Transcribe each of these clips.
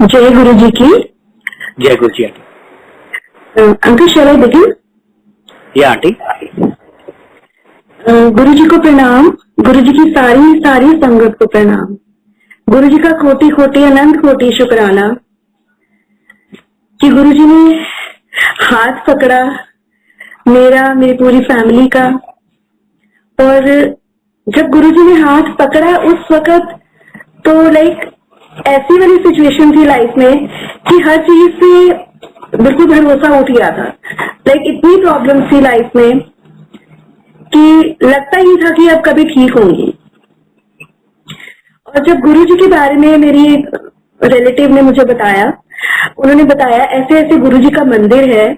जय गुरु जी की। जय Guru ji aunty. Uncle shall I begin? या आंटी। गुरु जी को प्रणाम। गुरु जी की सारी सारी संगत को प्रणाम। गुरु जी का कोटि कोटि अनंत कोटि शुक्राना कि गुरु जी ने हाथ पकड़ा मेरा, मेरी पूरी फैमिली का। और जब गुरु जी ने हाथ पकड़ा उस वक्त तो लाइक ऐसी वाली सिचुएशन थी लाइफ में कि हर चीज से बिल्कुल भरोसा उठ गया था। लाइक इतनी प्रॉब्लम थी लाइफ में कि लगता ही था कि अब कभी ठीक होंगी। और जब गुरु जी के बारे में मेरी एक रिलेटिव ने मुझे बताया, उन्होंने बताया ऐसे ऐसे गुरु जी का मंदिर है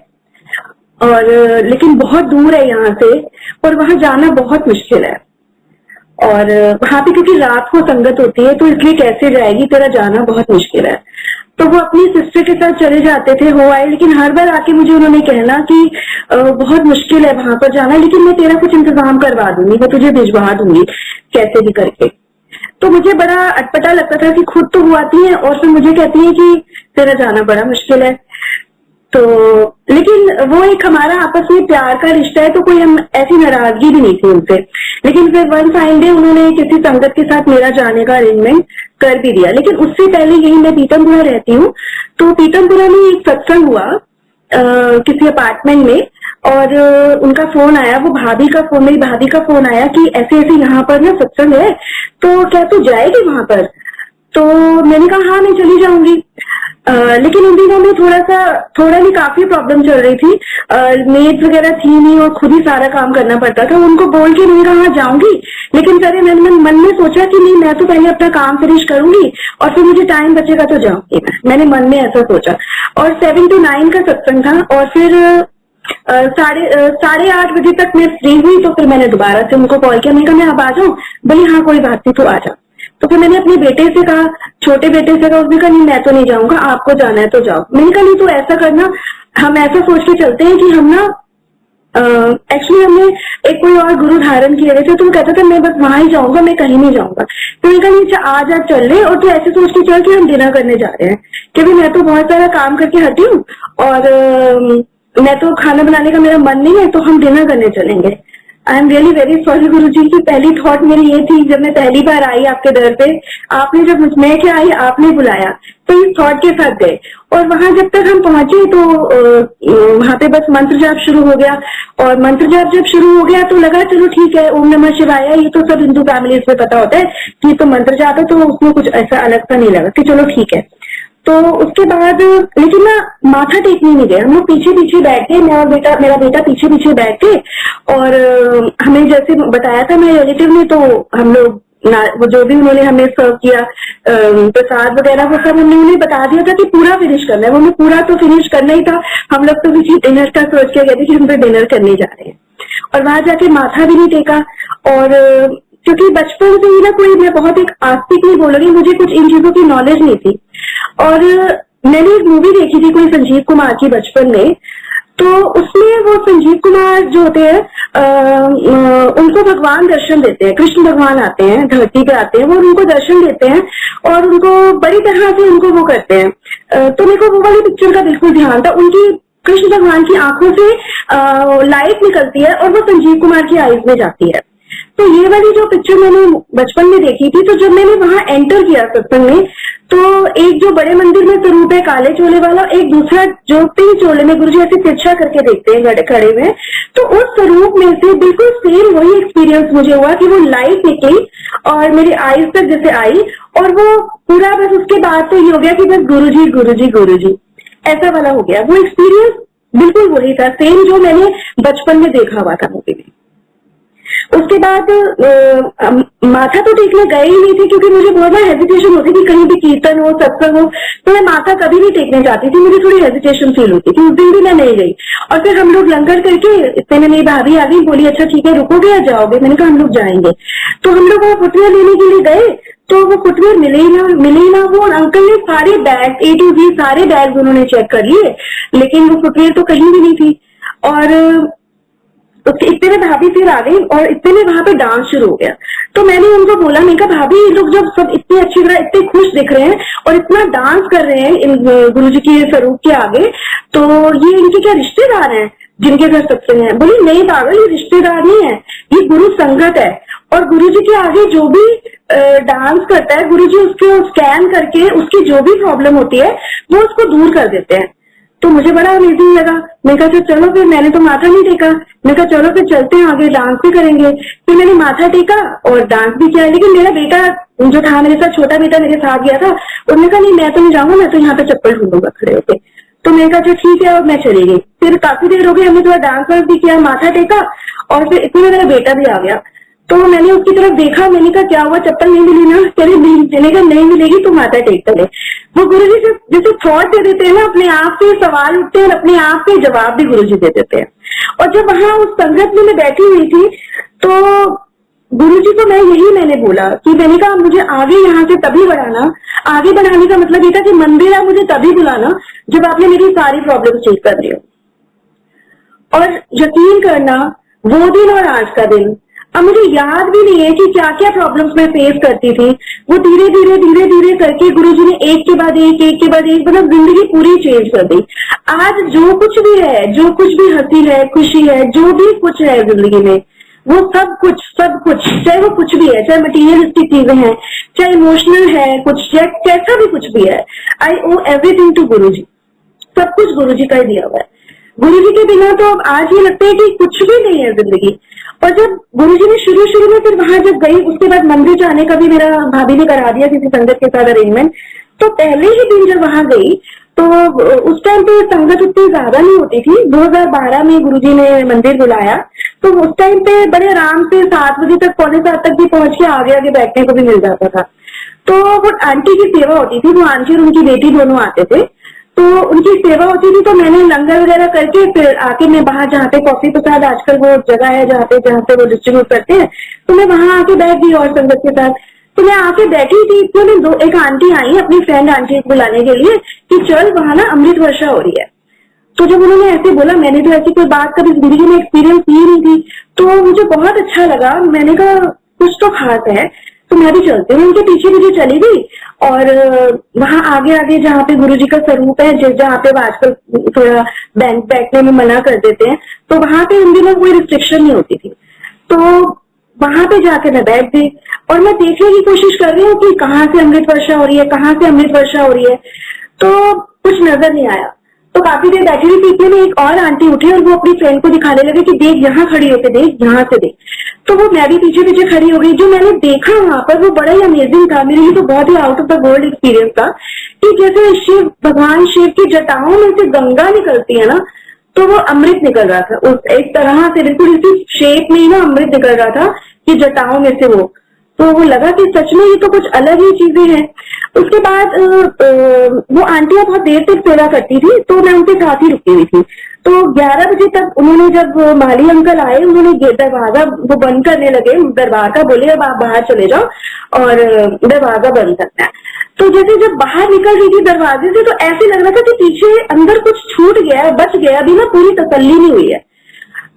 और लेकिन बहुत दूर है यहाँ से और वहां जाना बहुत मुश्किल है। और वहां पे क्योंकि रात को संगत होती है तो इसलिए कैसे जाएगी, तेरा जाना बहुत मुश्किल है। तो वो अपनी सिस्टर के साथ चले जाते थे, हो आए, लेकिन हर बार आके मुझे उन्होंने कहना कि बहुत मुश्किल है वहां पर जाना, लेकिन मैं तेरा कुछ इंतजाम करवा दूंगी, मैं तुझे भिजवा दूंगी कैसे भी करके। तो मुझे बड़ा अटपटा लगता था कि खुद तो वो आती है और फिर मुझे कहती है कि तेरा जाना बड़ा मुश्किल है। तो लेकिन वो एक हमारा आपस में प्यार का रिश्ता है तो कोई हम ऐसी नाराजगी भी नहीं थी उनसे। लेकिन फिर वन फाइन डे उन्होंने किसी संगत के साथ मेरा जाने का अरेंजमेंट कर भी दिया। लेकिन उससे पहले यही मैं पीतमपुरा रहती हूँ, तो पीतमपुरा में एक सत्संग हुआ किसी अपार्टमेंट में और उनका फोन आया, वो भाभी का फोन, मेरी भाभी का फोन आया कि ऐसे ऐसे यहाँ पर ना सत्संग है तो क्या तू जाएगी वहां पर? तो मैंने कहा हाँ मैं चली जाऊंगी। लेकिन उन दिनों में थोड़ा नहीं काफी प्रॉब्लम चल रही थी। मेड वगैरह थी नहीं और खुद ही सारा काम करना पड़ता था। उनको बोल के मैंने कहा हाँ जाऊंगी, लेकिन फिर मैंने मन में सोचा कि नहीं मैं तो पहले अपना काम फिनिश करूंगी और फिर मुझे टाइम बचेगा तो जाऊंगी। मैंने मन में ऐसा सोचा और 7 to 9 का सत्संग था और फिर 8:30 बजे तक मैं फ्री हुई। तो फिर मैंने दोबारा से उनको कॉल किया, मैंने कहा मैं अब आ जाऊं? बोली हाँ कोई बात नहीं तो आ जा। तो फिर मैंने अपने बेटे से कहा, छोटे बेटे से कहा, उसने कहा नहीं मैं तो नहीं जाऊंगा, आपको जाना है तो जाओ। मैंने कहा नहीं तो ऐसा करना, हम ऐसा सोच के चलते हैं कि हम ना एक्चुअली हमने एक कोई और गुरु धारण किए हुए थे तो वो कहता था मैं बस वहां ही जाऊंगा, मैं कहीं नहीं जाऊंगा। तो मैंने कहा नहीं आज आज चल रहे और तो ऐसे सोच के चल कि हम डिनर करने जा रहे हैं, क्योंकि मैं तो बहुत सारा काम करके हटी हूँ और मैं तो खाना बनाने का मेरा मन नहीं है, तो हम डिनर करने चलेंगे। I am really very sorry गुरु जी की पहली थॉट मेरी ये थी जब मैं पहली बार आई आपके दर पे, आपने जब मैं क्या आई आपने बुलाया तो इस थॉट के साथ गए। और वहां जब तक हम पहुंचे तो वहां पे बस मंत्र जाप शुरू हो गया और मंत्र जाप जब शुरू हो गया तो लगा चलो ठीक है, ओम नमः शिवाय, ये तो सब हिंदू फैमिलीज में पता होता है कि तो मंत्र जाप है, तो उसमें कुछ ऐसा अलग सा नहीं लगा कि चलो ठीक है। तो उसके बाद लेकिन ना माथा टेकने नहीं गए, हम लोग पीछे पीछे बैठ गए, मैं और मेरा बेटा पीछे पीछे बैठ गए और हमें जैसे बताया था मेरे रिलेटिव ने, तो हम लोग वो जो भी उन्होंने हमें सर्व किया प्रसाद वगैरह वो सब हमने उन्हें बता दिया था कि पूरा फिनिश करना है। वो हमें पूरा तो फिनिश करना ही था, हम लोग तो किसी डिनर का सोच के गए थे कि हम तो डिनर करने जा रहे हैं। और वहां जाके माथा भी नहीं टेका और क्योंकि बचपन से ही ना कोई, मैं बहुत एक आस्तिक नहीं बोलूंगी, मुझे कुछ इन चीजों की नॉलेज नहीं थी। और मैंने एक मूवी देखी थी कोई संजीव कुमार की बचपन में, तो उसमें वो संजीव कुमार जो होते हैं उनको भगवान दर्शन देते हैं, कृष्ण भगवान आते हैं धरती पे आते हैं, वो उनको दर्शन देते हैं और उनको बड़ी तरह से उनको वो करते हैं। तो मेरे को वो वाली पिक्चर का बिल्कुल ध्यान था, उनकी कृष्ण भगवान की आंखों से लाइट निकलती है और वो संजीव कुमार की आईज में जाती है। तो ये वाली जो पिक्चर मैंने बचपन में देखी थी, तो जब मैंने वहां एंटर किया सत्संग में, तो एक जो बड़े मंदिर में स्वरूप है काले चोले वाला, एक दूसरा जो पिंक चोले में गुरुजी ऐसे तिरछा करके देखते हैं खड़े हुए, तो उस स्वरूप में से बिल्कुल सेम वही एक्सपीरियंस मुझे हुआ कि वो लाइट निकली और मेरी आईज तक जैसे आई और वो पूरा बस उसके बाद तो ये हो गया कि बस गुरुजी गुरुजी गुरुजी ऐसा वाला हो गया। वो एक्सपीरियंस बिल्कुल वही था, सेम जो मैंने बचपन में देखा हुआ था मूवी में। उसके बाद माथा तो टेकने गए ही नहीं थी क्योंकि मुझे बहुत ना हेजिटेशन होती थी, कहीं भी कीर्तन हो सत्संग हो तो मैं माथा कभी नहीं टेकने जाती थी, मुझे थोड़ी हेजिटेशन फील होती थी। उस दिन भी मैं नहीं गई और फिर हम लोग लंगर करके इतने में मेरी भाभी आ गई, बोली अच्छा ठीक है रुकोगे या जाओगे? मैंने कहा हम लोग जाएंगे। तो हम लोग वहां फुटवेयर लेने के लिए गए तो वो फुटवेयर मिले ही ना वो, और अंकल ने सारे बैग A to Z सारे बैग उन्होंने चेक कर लिए, लेकिन वो फुटवेयर तो कहीं भी नहीं थी। और उसके इतने में भाभी फिर आ गई और इतने में वहां पे डांस शुरू हो गया। तो मैंने उनको बोला, मैं कहा भाभी ये लोग जब सब इतनी अच्छी तरह इतने खुश दिख रहे हैं और इतना डांस कर रहे हैं इन गुरुजी के स्वरूप के आगे, तो ये इनके क्या रिश्तेदार हैं जिनके घर सत्संग है? बोली नहीं पागल, ये रिश्तेदार नहीं है, ये गुरु संगत है। और गुरुजी के आगे जो भी डांस करता है, गुरुजी उसको स्कैन करके उसकी जो भी प्रॉब्लम होती है वो उसको दूर कर देते हैं। तो मुझे बड़ा अमेजिंग लगा। मैं कहा चलो फिर, मैंने तो माथा नहीं टेका, मैं कहा चलो फिर चलते हैं आगे, डांस भी करेंगे। फिर मैंने माथा टेका और डांस भी किया। लेकिन मेरा बेटा जो था मेरे साथ, छोटा बेटा मेरे साथ गया था, उन्होंने कहा नहीं मैं तो नहीं जाऊंगा, मैं तो यहाँ पे चप्पल ढूंढूंगा खड़े होके। तो मैंने कहा अच्छा ठीक है, और मैं चली गई। फिर काफी देर हो गई, हमने थोड़ा डांस वांस भी किया, माथा टेका, और फिर इतने में मेरा बेटा भी आ गया। तो मैंने उसकी तरफ देखा, मैंने कहा क्या हुआ, चप्पल नहीं मिली ना? चलिए मैंने कहा नहीं मिलेगी तो माथा टेक करे। वो गुरुजी से जैसे थॉट दे देते हैं ना, अपने आप से सवाल उठते हैं और अपने आप से जवाब भी गुरुजी दे देते हैं। और जब वहां उस संगत में मैं बैठी हुई थी तो गुरुजी को मैंने बोला कि मैंने कहा मुझे आगे यहाँ से तभी बढ़ाना, आगे बढ़ाने का मतलब ये था कि मंदिर आप मुझे तभी बुलाना जब आपने मेरी सारी प्रॉब्लम ठीक कर दी हो। और यकीन करना, वो दिन और आज का दिन अब मुझे याद भी नहीं है कि क्या क्या प्रॉब्लम्स मैं फेस करती थी। वो धीरे धीरे करके गुरुजी ने एक के बाद एक मतलब जिंदगी पूरी चेंज कर दी। आज जो कुछ भी है, जो कुछ भी हंसी है, खुशी है, जो भी कुछ है जिंदगी में, वो सब कुछ चाहे वो कुछ भी है, चाहे मटीरियलिस्टिक चीजें हैं, चाहे इमोशनल है कुछ, चाहे कैसा भी कुछ भी है, आई ओ एवरीथिंग टू गुरुजी। सब कुछ गुरुजी का ही दिया हुआ है। गुरुजी के बिना तो अब आज ये लगता है कि कुछ भी नहीं है जिंदगी। और जब गुरुजी ने शुरू में फिर वहां जब गई, उसके बाद मंदिर जाने का भी मेरा भाभी ने करा दिया किसी संगत के साथ अरेंजमेंट। तो पहले ही दिन जब वहां गई तो उस टाइम पे संगत उतनी ज्यादा नहीं होती थी। 2012 में गुरुजी ने मंदिर बुलाया, तो उस टाइम पे बड़े आराम से 7 बजे तक, पौने 7 तक भी पहुंच के आगे बैठने को भी मिल जाता था। तो वो आंटी की सेवा होती थी, वो आंटी और उनकी बेटी दोनों आते थे, तो उनकी सेवा होती थी। तो मैंने लंगर वगैरह करके फिर आके मैं बाहर, जहाँ पे कॉफी प्रसाद आजकल वो जगह है जहाँ पे वो डिस्ट्रीब्यूट करते हैं, तो मैं वहां आके बैठ गई और संगत के साथ। तो मैं आके बैठी थी तो एक आंटी आई अपनी फ्रेंड आंटी को बुलाने के लिए कि चल वहां ना अमृत वर्षा हो रही है। तो जब उन्होंने ऐसे बोला, मैंने तो ऐसी कोई बात कभी जिंदगी में एक्सपीरियंस की नहीं थी, तो मुझे बहुत अच्छा लगा। मैंने कहा कुछ तो खास है, तो मैं भी चलती हूँ। उनके पीछे चली गई और वहां आगे जहाँ पे गुरुजी का स्वरूप है, जहाँ पे आजकल थोड़ा बैठने में मना कर देते हैं, तो वहां पे उन दिनों कोई रिस्ट्रिक्शन नहीं होती थी। तो वहां पे जाके मैं बैठ गई और मैं देखने की कोशिश कर रही हूँ कि कहाँ से अमृत वर्षा हो रही है, कहाँ से अमृत वर्षा हो रही है, तो कुछ नजर नहीं आया। तो काफी देर बैठी हुई थी, इतने में एक और आंटी उठी और वो अपनी फ्रेंड को दिखाने लगे कि देख यहाँ खड़ी होके देख, यहाँ से देख। तो वो मैं भी पीछे खड़ी हो गई। जो मैंने देखा वहां पर वो बड़ा ही अमेजिंग था, मेरे लिए तो बहुत ही out of the world experience था कि जैसे भगवान शिव की जटाओं में से गंगा निकलती है ना, तो वो अमृत निकल रहा था उस एक तरह से, बिल्कुल इसी शेप में ही ना अमृत निकल रहा था कि जटाओं में से तो वो लगा कि सच में ये तो कुछ अलग ही चीजें हैं। उसके बाद वो आंटियां बहुत देर तक सेवा करती थी, तो मैं उनके साथ ही रुकी हुई थी। तो 11 बजे तक उन्होंने, जब माली अंकल आए, उन्होंने दरवाजा वो बंद करने लगे दरबार का, बोले अब आप बाहर चले जाओ और दरवाजा बंद करना है। तो जैसे जब बाहर निकल रही थी दरवाजे से, तो ऐसे लग रहा था कि पीछे अंदर कुछ छूट गया है, बच गया, अभी ना पूरी तसल्ली नहीं हुई है।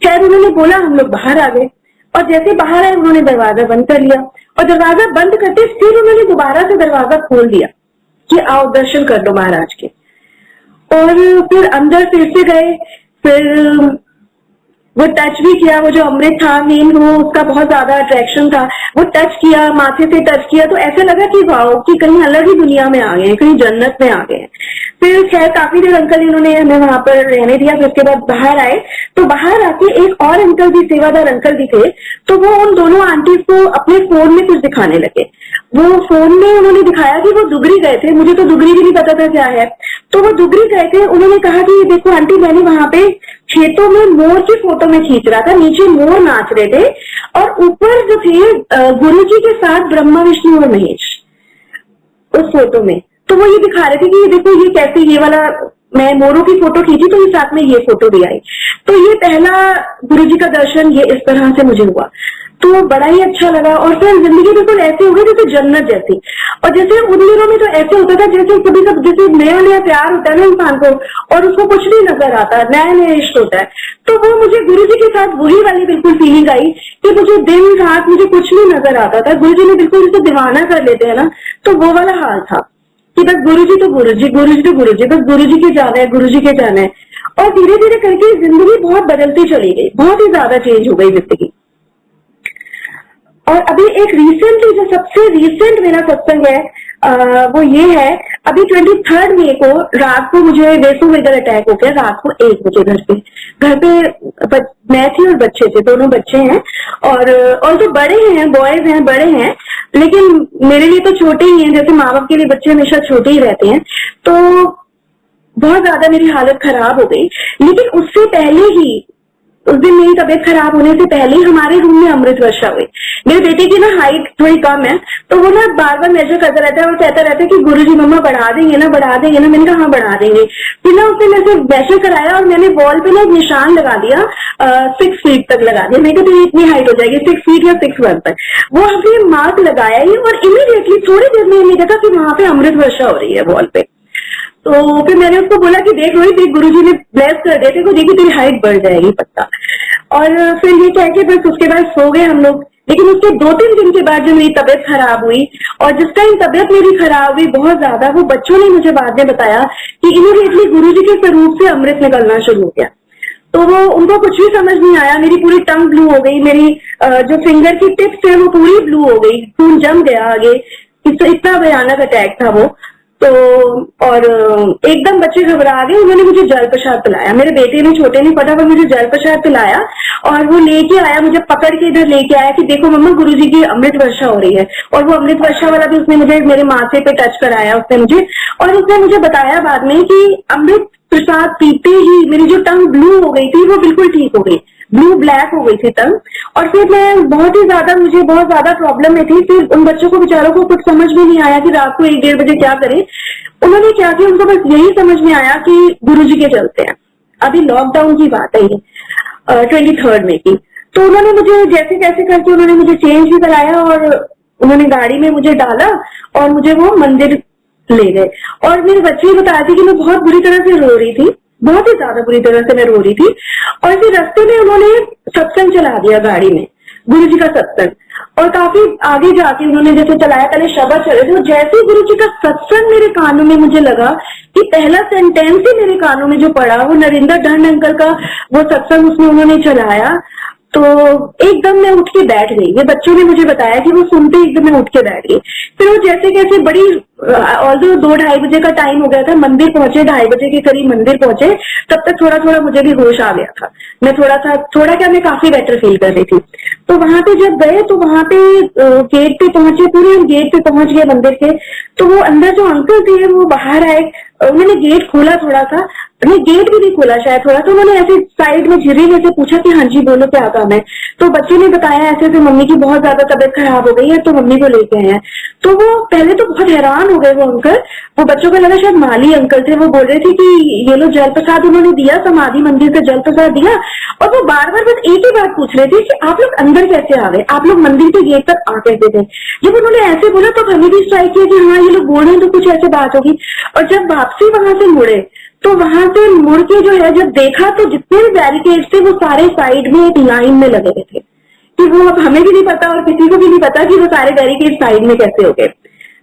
खैर उन्होंने बोला, हम लोग बाहर आ गए और जैसे बाहर आए उन्होंने दरवाजा बंद कर लिया और दरवाजा बंद करते फिर उन्होंने दोबारा से दरवाजा खोल दिया कि आओ दर्शन कर लो महाराज के। और फिर अंदर फिर से गए, फिर वो टच भी किया, वो जो अमृत था मेन, वो उसका बहुत ज्यादा अट्रैक्शन था, वो टच किया, माथे से टच किया, तो ऐसा लगा कि वाओ, कि कहीं अलग ही दुनिया में आ गए हैं, कहीं जन्नत में आ गए हैं। फिर खैर काफी देर अंकल इन्होंने हमें वहां पर रहने दिया। फिर उसके बाद बाहर आए, तो बाहर आके एक और अंकल भी, सेवादार अंकल भी थे, तो वो उन दोनों आंटीज को अपने फोन में कुछ दिखाने लगे। वो फोन में उन्होंने दिखाया कि वो दुगरी गए थे, मुझे तो दुगरी भी नहीं पता था क्या है। तो वो दुगरी गए थे, उन्होंने कहा कि देखो आंटी, मैंने वहां पे खेतों में मोर की फोटो में खींच रहा था, नीचे मोर नाच रहे थे और ऊपर जो थे गुरुजी के साथ ब्रह्मा विष्णु और महेश उस फोटो में। तो वो ये दिखा रहे थे कि ये देखो ये कैसे, ये वाला मैं मोरों की फोटो खींची तो साथ में ये फोटो भी आई। तो ये पहला गुरुजी का दर्शन ये इस तरह से मुझे हुआ, तो बड़ा ही अच्छा लगा। और फिर जिंदगी बिल्कुल ऐसी हो गई जैसे जन्नत जैसी। और जैसे उन दिनों में तो ऐसे होता था जैसे कभी कभी जैसे नया नया प्यार होता है ना इंसान को, और उसको कुछ नहीं नजर आता, नया नया इश्क होता है, तो वो मुझे गुरुजी के साथ वही वाली बिल्कुल फीलिंग आई कि मुझे दिन रात मुझे कुछ नहीं नजर आता था। गुरुजी ने बिल्कुल जैसे दीवाना कर लेते हैं ना, तो वो वाला हाल था कि बस गुरुजी तो गुरुजी, गुरुजी तो गुरुजी, बस गुरुजी के जाना है, गुरुजी के जाना है। और धीरे धीरे करके जिंदगी बहुत बदलती चली गई, बहुत ही ज्यादा चेंज हो गई जिंदगी। और अभी एक रिसेंटली जो सबसे रिसेंट मेरा सत्संग है वो ये है, अभी 23 मई को रात को मुझे वेसोवेगर अटैक हो गया, रात को 1 बजे घर पे मैं थी और बच्चे थे, दोनों बच्चे हैं और जो बड़े हैं, बॉयज हैं, बड़े हैं, लेकिन मेरे लिए तो छोटे ही हैं, जैसे माँ बाप के लिए बच्चे हमेशा छोटे ही रहते हैं। तो बहुत ज्यादा मेरी हालत खराब हो गई। लेकिन उससे पहले ही, उस दिन मेरी तबीयत खराब होने से पहले ही हमारे रूम में अमृत वर्षा हुई। मेरे बेटे की ना हाइट थोड़ी कम है, तो वो ना बार बार मेजर करता रहता है और कहता रहता है कि गुरुजी मम्मा बढ़ा देंगे ना, बढ़ा देंगे ना। मैंने कहा हाँ बढ़ा देंगे। फिर ना उसने मेरे से मेजर कराया और मैंने वॉल पे ना एक निशान लगा दिया, 6 फीट तक लगा दिया। मैं कहती इतनी हाइट हो जाएगी 6 फीट या 6'1" तक। वो हमने मार्क लगाया ही और इमीडिएटली थोड़ी देर में मैंने देखा कि वहां पे अमृत वर्षा हो रही है वॉल पे। तो फिर मैंने उसको बोला कि देख रोहित, देख गुरुजी ने ब्लेस कर दिया को, देखिए तेरी हाइट बढ़ जाएगी पक्का। और फिर ये कह के बस उसके बाद सो गए हम लोग। लेकिन उसके 2-3 दिन के बाद जब मेरी तबीयत खराब हुई, और जिस टाइम तबीयत मेरी खराब हुई बहुत ज्यादा, वो बच्चों ने मुझे बाद में बताया कि इमीडिएटली गुरुजी के स्वरूप से अमृत निकलना शुरू हो गया। तो वो उनको कुछ भी समझ नहीं आया, मेरी पूरी टंग ब्लू हो गई, मेरी जो फिंगर की टिप्स है वो पूरी ब्लू हो गई, खून जम गया आगे, इतना भयानक अटैक था वो। तो और एकदम बच्चे घबरा गए, उन्होंने मुझे जल प्रसाद पिलाया। मेरे बेटे ने, छोटे ने फटाफट मुझे जल प्रसाद पिलाया और वो लेके आया, मुझे पकड़ के इधर लेके आया कि देखो मम्मा गुरुजी की अमृत वर्षा हो रही है। और वो अमृत वर्षा वाला भी उसने मुझे मेरे माथे पे टच कराया उसने मुझे, और उसने मुझे बताया बाद में कि अमृत प्रसाद पीते ही मेरी जो टंग ब्लू हो गई थी वो बिल्कुल ठीक हो गई, ब्लू ब्लैक हो गई थी टंग। और फिर मैं मुझे बहुत ज्यादा प्रॉब्लम में थी। फिर उन बच्चों को बेचारों को कुछ समझ में नहीं आया कि रात को 1-1:30 बजे क्या करें। उन्होंने क्या किया, उनको बस यही समझ में आया कि गुरुजी के चलते हैं। अभी लॉकडाउन की बात है ये 23 मई की। तो उन्होंने मुझे जैसे कैसे करके उन्होंने मुझे चेंज भी कराया और उन्होंने गाड़ी में मुझे डाला और मुझे वो मंदिर ले गए। और मेरे बच्चे बता रहे थे कि मैं बहुत बुरी तरह से रो रही थी, बहुत ही ज्यादा बुरी तरह से मैं रो रही थी। और फिर रास्ते में उन्होंने सत्संग चला दिया गाड़ी में, गुरुजी का सत्संग, और काफी आगे जाके उन्होंने जैसे चलाया, पहले शब्द चले थे, जैसे गुरुजी का सत्संग मेरे कानों में, मुझे लगा कि पहला सेंटेंस ही मेरे कानों में जो पड़ा वो नरेंद्र ढंड अंकल का वो सत्संग उसमें उन्होंने चलाया। तो एकदम मैं उठ के बैठ गई। ये बच्चों ने मुझे बताया कि वो सुनते एकदम मैं उठ के बैठ गई। फिर वो जैसे कैसे बड़ी ऑल्दो 2-2:30 बजे का टाइम हो गया था, मंदिर पहुंचे 2:30 बजे के करीब मंदिर पहुंचे, तब तक थोड़ा थोड़ा मुझे भी होश आ गया था। मैं थोड़ा क्या मैं काफी बेटर फील कर रही थी। तो वहां पे जब गए तो वहां पे गेट पे पहुंचे, पूरे गेट पे पहुंच गए मंदिर के। तो वो अंदर जो अंकल थे वो बाहर आए, उन्होंने गेट खोला थोड़ा सा, नहीं गेट भी नहीं खोला शायद थोड़ा, तो उन्होंने ऐसे साइड में झिरी में से पूछा कि हाँ जी बोलो क्या काम है। तो बच्चे ने बताया ऐसे ऐसे मम्मी की बहुत ज्यादा तबीयत खराब हो गई है तो मम्मी को लेके आए हैं। तो वो पहले तो बहुत हैरान हो गए वो अंकल, वो बच्चों को लगा शायद माली अंकल थे। वो बोल रहे थे कि ये लो जल प्रसाद उन्होंने दिया, समाधि मंदिर से जल प्रसाद दिया। और वो बार बार बस एक ही बात पूछ रहे थे कि आप लोग अंदर कैसे आ गए, आप लोग मंदिर के गेट तक आ कैसे थे। जब उन्होंने ऐसे बोला तो हमें भी स्ट्राइक किया कि हाँ ये लोग बोल रहे हैं तो कुछ ऐसे बात होगी। और जब वापसी वहां से मुड़े तो वहां से मुड़ के जो है जब देखा तो जितने भी बैरिकेड थे वो सारे साइड में एक लाइन में लगे हुए थे, कि वो अब हमें भी नहीं पता और किसी को भी नहीं पता कि वो सारे बैरिकेड साइड में कैसे हो गए।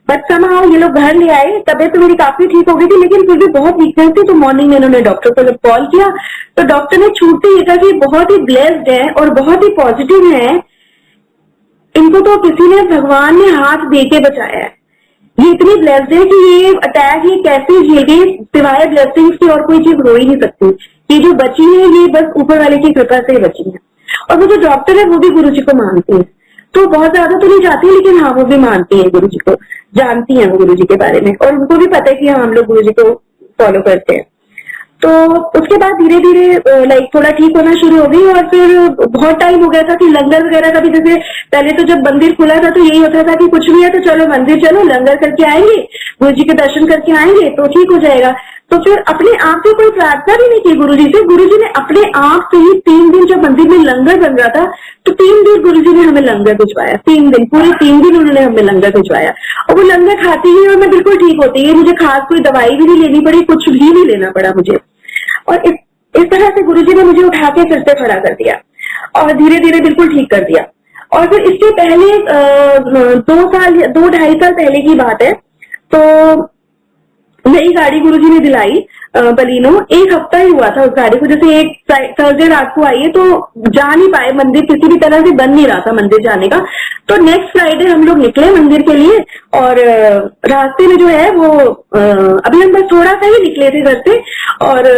बट समहाउ ये लोग घर ले आए, तबीयत तो मेरी काफी ठीक हो गई थी लेकिन फिर भी बहुत वीकनेस थी। तो मॉर्निंग में इन्होंने डॉक्टर को जब कॉल किया तो डॉक्टर ने छूटते ये कहा कि बहुत ही ब्लेस्ड है और बहुत ही पॉजिटिव है, इनको तो किसी ने, भगवान ने हाथ दे के बचाया है। ये इतनी ब्लेस्ड है कि ये अटैक ये कैसे झेले, सिवाय ब्लेसिंग्स की और कोई चीज हो ही नहीं सकती। ये जो बची है ये बस ऊपर वाले की कृपा से बची है। और वो जो डॉक्टर है वो भी गुरुजी को मानती है, तो बहुत ज्यादा तो नहीं जाती लेकिन हाँ वो भी मानती है गुरुजी को, जानती है वो गुरुजी के बारे में, और उनको भी पता है कि हाँ हम लोग गुरुजी को फॉलो करते हैं। तो उसके बाद धीरे धीरे लाइक थोड़ा ठीक होना शुरू हो गई। और फिर बहुत टाइम हो गया था कि लंगर वगैरह का भी, जैसे पहले तो जब मंदिर खुला था तो यही होता था कि कुछ भी है तो चलो मंदिर चलो, लंगर करके आएंगे, गुरु जी के दर्शन करके आएंगे तो ठीक हो जाएगा। तो फिर अपने आप से कोई प्रार्थना भी नहीं की गुरुजी से। गुरुजी ने अपने आप से ही 3 दिन जब मंदिर में लंगर बन रहा था तो 3 दिन गुरुजी ने हमें लंगर भिजवाया। 3 दिन, पूरे 3 दिन उन्होंने हमें लंगर भिजवाया और वो लंगर खाती ही और मैं बिल्कुल ठीक होती है। मुझे खास कोई दवाई भी नहीं लेनी पड़ी, कुछ भी नहीं लेना पड़ा मुझे। और इस तरह से गुरुजी ने मुझे उठा के फिर से खड़ा कर दिया और धीरे धीरे बिल्कुल ठीक कर दिया। और फिर इसके पहले 2-2.5 साल पहले की बात है, तो नई गाड़ी गुरुजी ने दिलाई बलिनो। 1 हफ्ता ही हुआ था उस गाड़ी को। जैसे एक थर्सडे रात को आई है तो जा नहीं पाए मंदिर, किसी भी तरह से बन नहीं रहा था मंदिर जाने का। तो नेक्स्ट फ्राइडे हम लोग निकले मंदिर के लिए और रास्ते में जो है वो अभी हम बस थोड़ा सा ही निकले थे घर से और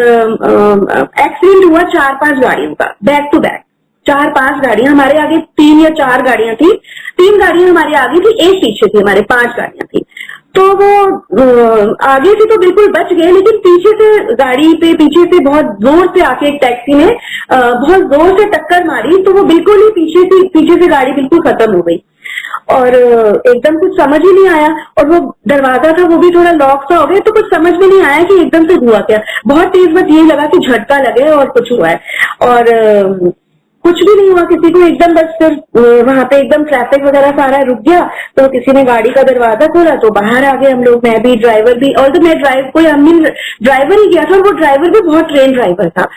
एक्सीडेंट हुआ 4-5 गाड़ियों का बैक टू बैक। 4-5 गाड़ियां, हमारे आगे 3 या 4 गाड़ियां थी। 3 गाड़ियां हमारे आगे थी, एक पीछे थी, हमारे 5 गाड़ियां थी। तो वो आगे से तो बिल्कुल बच गए, लेकिन पीछे से गाड़ी पे पीछे से बहुत जोर से आके एक टैक्सी ने बहुत जोर से टक्कर मारी। तो वो बिल्कुल ही पीछे से गाड़ी बिल्कुल खत्म हो गई और एकदम कुछ समझ ही नहीं आया। और वो दरवाजा था वो भी थोड़ा लॉक सा हो गया, तो कुछ समझ में नहीं आया कि एकदम से हुआ क्या। बहुत तेज बस यही लगा कि झटका लगे और कुछ हुआ है और कुछ भी नहीं हुआ किसी को। एकदम बस फिर वहां पे एकदम ट्रैफिक वगैरह सारा रुक गया तो किसी ने गाड़ी का दरवाजा खोला तो बाहर आ गए हम लोग, मैं भी, ड्राइवर भी। और तो मैं ड्राइवर ही गया था और वो ड्राइवर भी बहुत ट्रेन ड्राइवर था।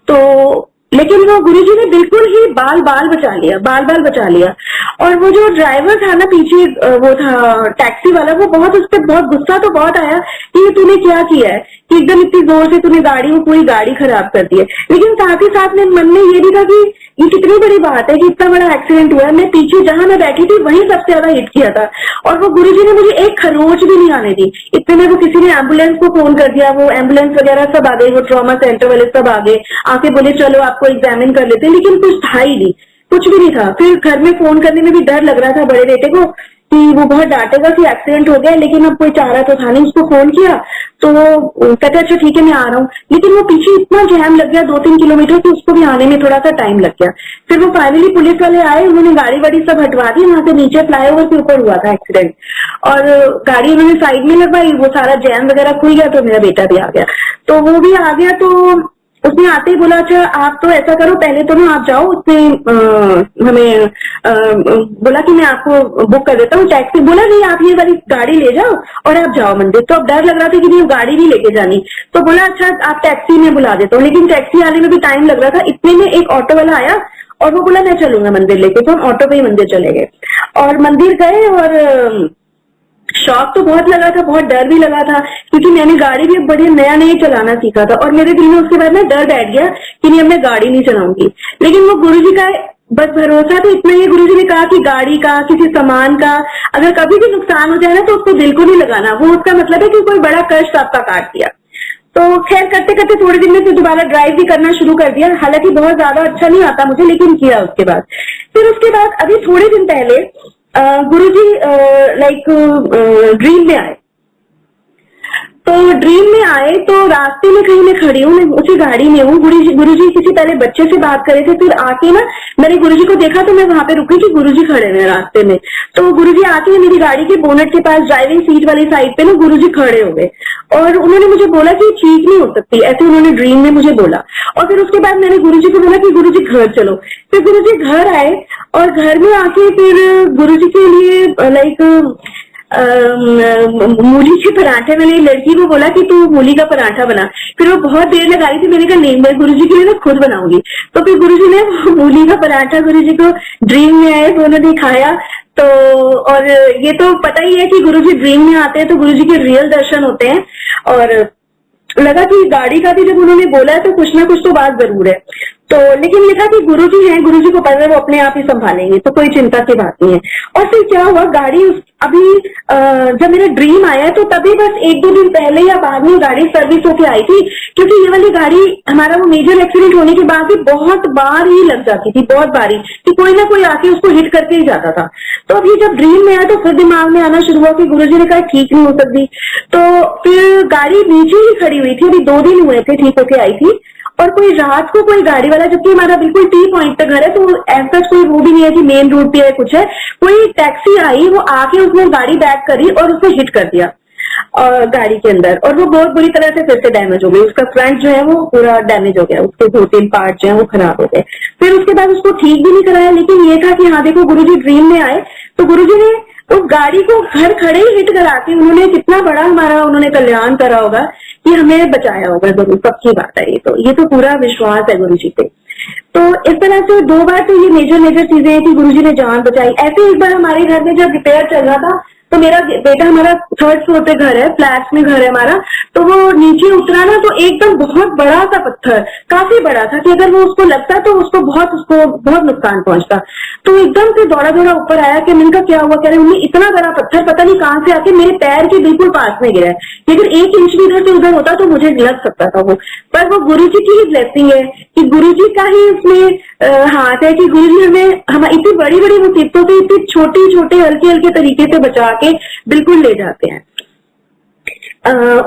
तो लेकिन वो गुरुजी ने बिल्कुल ही बाल बाल बचा लिया। और वो जो ड्राइवर था ना पीछे, वो था टैक्सी वाला, वो बहुत उस पर बहुत गुस्सा तो बहुत आया कि तूने क्या किया है कि एकदम इतनी जोर से तूने पूरी गाड़ी खराब कर दी है। लेकिन साथ ही साथ में मन में ये भी था कि ये कितनी बड़ी बात है कि इतना बड़ा एक्सीडेंट हुआ है। मैं पीछे जहां मैं बैठी थी वहीं सबसे ज्यादा हिट किया था और वो गुरुजी ने मुझे एक खरोच भी नहीं आने दी। इतने में वो किसी ने एम्बुलेंस को फोन कर दिया, वो एम्बुलेंस वगैरह सब आ गए, वो ट्रॉमा सेंटर वाले सब आ गए, आके बोले चलो आपको एग्जामिन कर लेते हैं। लेकिन कुछ था ही नहीं, कुछ भी नहीं था। फिर घर में फोन करने में भी डर लग रहा था बड़े बेटे को कि वो बहुत डांटेगा कि एक्सीडेंट हो गया, लेकिन अब कोई चारा तो था नहीं। उसको फोन किया तो वो कहते अच्छा ठीक है मैं आ रहा हूँ। लेकिन वो पीछे इतना जैम लग गया 2-3 किलोमीटर कि उसको भी आने में थोड़ा सा टाइम लग गया। फिर वो फाइनली पुलिस वाले आए, उन्होंने गाड़ी वाड़ी सब हटवा दी। वहां से नीचे फ्लाईओवर के ऊपर हुआ था एक्सीडेंट और गाड़ी उन्होंने साइड में लगवाई, वो सारा जैम वगैरह खुल गया तो मेरा बेटा भी आ गया। तो वो भी आ गया तो उसने आते ही बोला अच्छा आप तो ऐसा करो पहले तो ना आप जाओ। उसने हमें बोला कि मैं आपको बुक कर देता हूँ टैक्सी। बोला नहीं आप ये वाली गाड़ी ले जाओ और आप जाओ मंदिर। तो अब डर लग रहा था कि नहीं गाड़ी नहीं लेके जानी, तो बोला अच्छा आप टैक्सी में बुला देता हूँ। लेकिन टैक्सी आने में भी टाइम लग रहा था। इतने में एक ऑटो वाला आया और वो बोला मैं चलूंगा मंदिर लेके। तो हम ऑटो पे ही मंदिर चले गए और मंदिर गए और शौक तो बहुत लगा था, बहुत डर भी लगा था क्योंकि मैंने गाड़ी भी बड़ी नया चलाना सीखा था और मेरे दिल में उसके बाद में डर बैठ गया कि नहीं अब मैं गाड़ी नहीं चलाऊंगी। लेकिन वो गुरुजी का बस भरोसा तो इतना ही, गुरुजी ने कहा कि गाड़ी का किसी सामान का अगर कभी भी नुकसान हो जाए ना तो उसको दिल को नहीं लगाना, वो उसका मतलब है कि कोई बड़ा कष्ट आपका काट दिया। तो खैर करते करते थोड़े दिन में फिर दोबारा ड्राइव भी करना शुरू कर दिया। हालांकि बहुत ज्यादा अच्छा नहीं आता मुझे, लेकिन किया उसके बाद। फिर उसके बाद अभी थोड़े दिन पहले गुरुजी ड्रीम में आए। तो ड्रीम में आए तो रास्ते में कहीं मैं खड़ी हूँ, मैं उसी गाड़ी में हूँ। गुरुजी किसी पहले बच्चे से बात कर रहे थे। फिर आके ना मैंने गुरुजी को देखा तो मैं वहां पे रुकी कि गुरुजी खड़े हुए रास्ते में। तो गुरुजी आके मेरी गाड़ी के बोनट के पास ड्राइविंग सीट वाली साइड पे ना गुरुजी खड़े हो गए और उन्होंने मुझे बोला कि ठीक नहीं हो सकती, ऐसे उन्होंने ड्रीम में मुझे बोला। और फिर उसके बाद मैंने गुरुजी को बोला कि गुरुजी घर चलो। फिर गुरुजी घर आए और घर में आके फिर गुरुजी के लिए मूली के पराठे, मैंने लड़की को बोला कि तू मूली का पराठा बना। फिर वो बहुत देर लगा रही थी, मैंने कहा नहीं मैं गुरुजी के लिए ना खुद बनाऊंगी। तो फिर गुरुजी ने मूली का पराठा गुरुजी को ड्रीम में आए तो उन्होंने खाया। तो और ये तो पता ही है कि गुरुजी ड्रीम में आते हैं तो गुरुजी के रियल दर्शन होते हैं। और लगा कि गाड़ी का भी जब उन्होंने बोला है तो कुछ ना कुछ तो बात जरूर है। तो लेकिन लिखा कि गुरुजी हैं, गुरुजी को पता है वो अपने आप ही संभालेंगे, तो कोई चिंता की बात नहीं है। और फिर क्या हुआ, गाड़ी अभी जब मेरा ड्रीम आया तो तभी बस 1-2 दिन पहले या बाद में गाड़ी सर्विस होके आई थी, क्योंकि ये वाली गाड़ी हमारा वो मेजर एक्सीडेंट होने के बाद भी बहुत बार ही लग जाती थी, बहुत बारी कि कोई ना कोई आके उसको हिट करके ही जाता था। तो अभी जब ड्रीम में आया तो फिर दिमाग में आना शुरू हुआ कि गुरुजी ने कहा ठीक नहीं हो सकती। तो फिर गाड़ी नीचे ही खड़ी हुई थी, अभी 2 दिन हुए थे ठीक होके आई थी। और कोई रात को कोई गाड़ी वाला, जबकि हमारा बिल्कुल टी पॉइंट पे घर है तो ऐसा कोई वो भी नहीं है कि मेन रोड पे है कुछ है, कोई टैक्सी आई, वो आके उसने गाड़ी बैक करी और उसने हिट कर दिया। और गाड़ी के अंदर, और वो बहुत बुरी तरह से फिर से डैमेज हो गई। उसका फ्रंट जो है वो पूरा डैमेज हो गया, उसके 2-3 पार्ट जो है वो खराब हो गए। फिर उसके बाद उसको ठीक भी नहीं कराया, लेकिन ये था कि हाँ देखो गुरुजी ड्रीम में आए तो गुरुजी ने उस गाड़ी को घर खड़े ही हिट करा के उन्होंने कितना बड़ा हमारा उन्होंने कल्याण करा होगा कि हमें बचाया होगा जरूर, पक्की बात है। ये तो पूरा विश्वास है गुरुजी पे। तो इस तरह से 2 बार तो ये मेजर चीजें हैं कि गुरुजी ने जान बचाई। ऐसे एक बार हमारे घर में जब रिपेयर चल रहा था तो मेरा बेटा, हमारा 3rd फ्लोर पे घर है, फ्लैट्स में घर है हमारा, तो वो नीचे उतरा ना तो एकदम बहुत बड़ा सा पत्थर, काफी बड़ा था कि अगर वो उसको लगता तो उसको बहुत नुकसान पहुंचता। तो एकदम से दौड़ा ऊपर आया कि मैंने कहा क्या हुआ, कह रहे मम्मी इतना बड़ा पत्थर पता नहीं कहां से आके मेरे पैर के बिल्कुल पास में गिरा है, कि अगर 1 इंच भी इधर से उधर होता तो मुझे लग सकता था वो। पर वो गुरुजी की ही ब्लेसिंग है कि गुरुजी का ही उसमें हाथ है कि गुरुजी हमें इतनी बड़ी मुसीबतों से इतनी छोटे हल्के तरीके से बचा के बिल्कुल ले जाते हैं।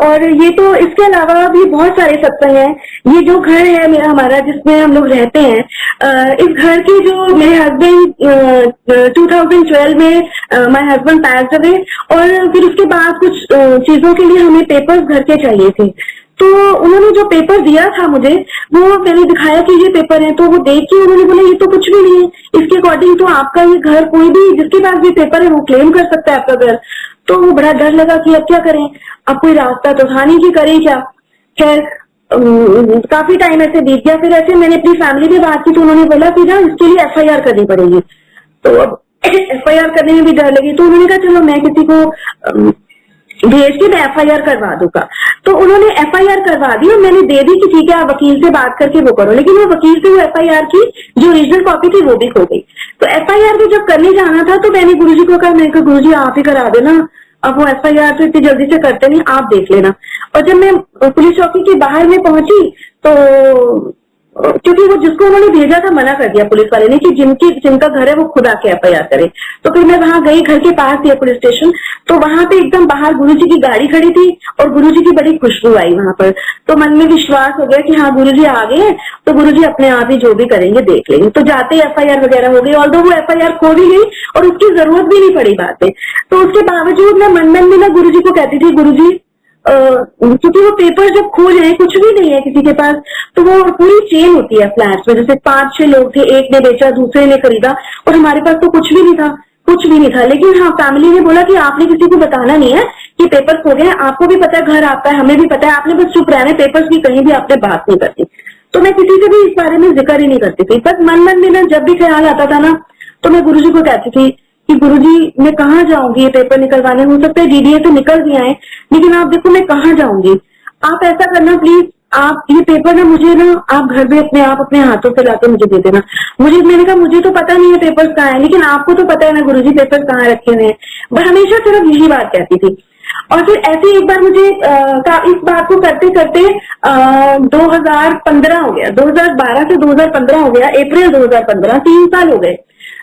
और ये तो इसके अलावा भी बहुत सारे सत्संग हैं। ये जो घर है मेरा हमारा जिसमें हम लोग रहते हैं, इस घर के जो मेरे हस्बैंड 2012 में माय हस्बैंड पैस्ड अवे, और फिर उसके बाद कुछ चीजों के लिए हमें पेपर्स घर के चाहिए थे। तो उन्होंने जो पेपर दिया था मुझे, वो मैंने दिखाया कि ये पेपर है, तो वो देख के उन्होंने बोला ये तो कुछ भी नहीं है, इसके अकॉर्डिंग तो आपका ये घर कोई भी जिसके पास भी पेपर है वो क्लेम कर सकता है आपका घर। तो वो बड़ा डर लगा कि अब क्या करें, अब कोई रास्ता तो था नहीं कि करें क्या। खैर काफी टाइम ऐसे बीत गया। फिर ऐसे मैंने अपनी फैमिली में बात की तो उन्होंने बोला कि ना इसके लिए FIR करनी पड़ेगी। तो अब FIR करने में भी डर लगी, तो उन्होंने कहा चलो मैं किसी को भेज के मैं FIR करवा दूंगा। तो उन्होंने FIR करवा दी और मैंने दे दी कि ठीक है आप वकील से बात करके वो करो, लेकिन वो वकील से वो FIR की जो ओरिजिनल कॉपी थी वो भी खो गई। तो FIR भी जब करने जाना था तो मैंने गुरुजी को कहा, मैंने कहा गुरुजी आप ही करा देना, अब वो FIR तो इतनी जल्दी से करते नहीं, आप देख लेना। और जब मैं पुलिस चौकी के बाहर में पहुंची तो क्योंकि वो जिसको उन्होंने भेजा था मना कर दिया पुलिस वाले ने कि जिनका घर है वो खुद आके FIR करे। तो फिर मैं वहां गई, घर के पास ही है पुलिस स्टेशन, तो वहां पे एकदम बाहर गुरुजी की गाड़ी खड़ी थी और गुरुजी की बड़ी खुशबू आई वहां पर। तो मन में विश्वास हो गया कि हाँ गुरुजी आ गए हैं, तो गुरुजी अपने आप ही जो भी करेंगे देख लेंगे। तो जाते ही FIR वगैरह हो गई, ऑल्दो वो FIR खो भी गई और उसकी जरूरत भी नहीं पड़ी बात में। तो उसके बावजूद मैं मन में ना गुरुजी को कहती थी, गुरुजी क्योंकि वो पेपर जब खो जाए, कुछ भी नहीं है किसी के पास, तो वो पूरी चेन होती है फ्लैट्स में, जैसे 5-6 लोग थे, एक ने बेचा दूसरे ने खरीदा, और हमारे पास तो कुछ भी नहीं था। लेकिन हाँ फैमिली ने बोला कि आपने किसी को बताना नहीं है कि पेपर खो गए, आपको भी पता है घर आपका है, हमें भी पता है, आपने बस चुप रहना है, पेपर्स की कहीं भी आपने बात नहीं करती। तो मैं किसी से भी इस बारे में जिक्र ही नहीं करती थी। बस मन में ना जब भी ख्याल आता था ना तो मैं गुरुजी को कहती थी कि गुरुजी मैं कहाँ जाऊंगी ये पेपर निकलवाने, हो सकता है DDA से निकल भी आए, लेकिन आप देखो मैं कहाँ जाऊंगी, आप ऐसा करना प्लीज, आप ये पेपर ना मुझे ना आप घर में अपने हाथों से लाके मुझे दे देना। मैंने कहा मुझे तो पता नहीं है पेपर्स कहाँ है, लेकिन आपको तो पता है ना गुरुजी पेपर्स कहाँ रखे हुए हैं। मैं हमेशा सिर्फ यही बात कहती थी। और फिर ऐसे एक बार मुझे इस बात को करते करते 2015 हो गया, 2012 से 2015 हो गया, अप्रैल 2015, 3 साल हो गए।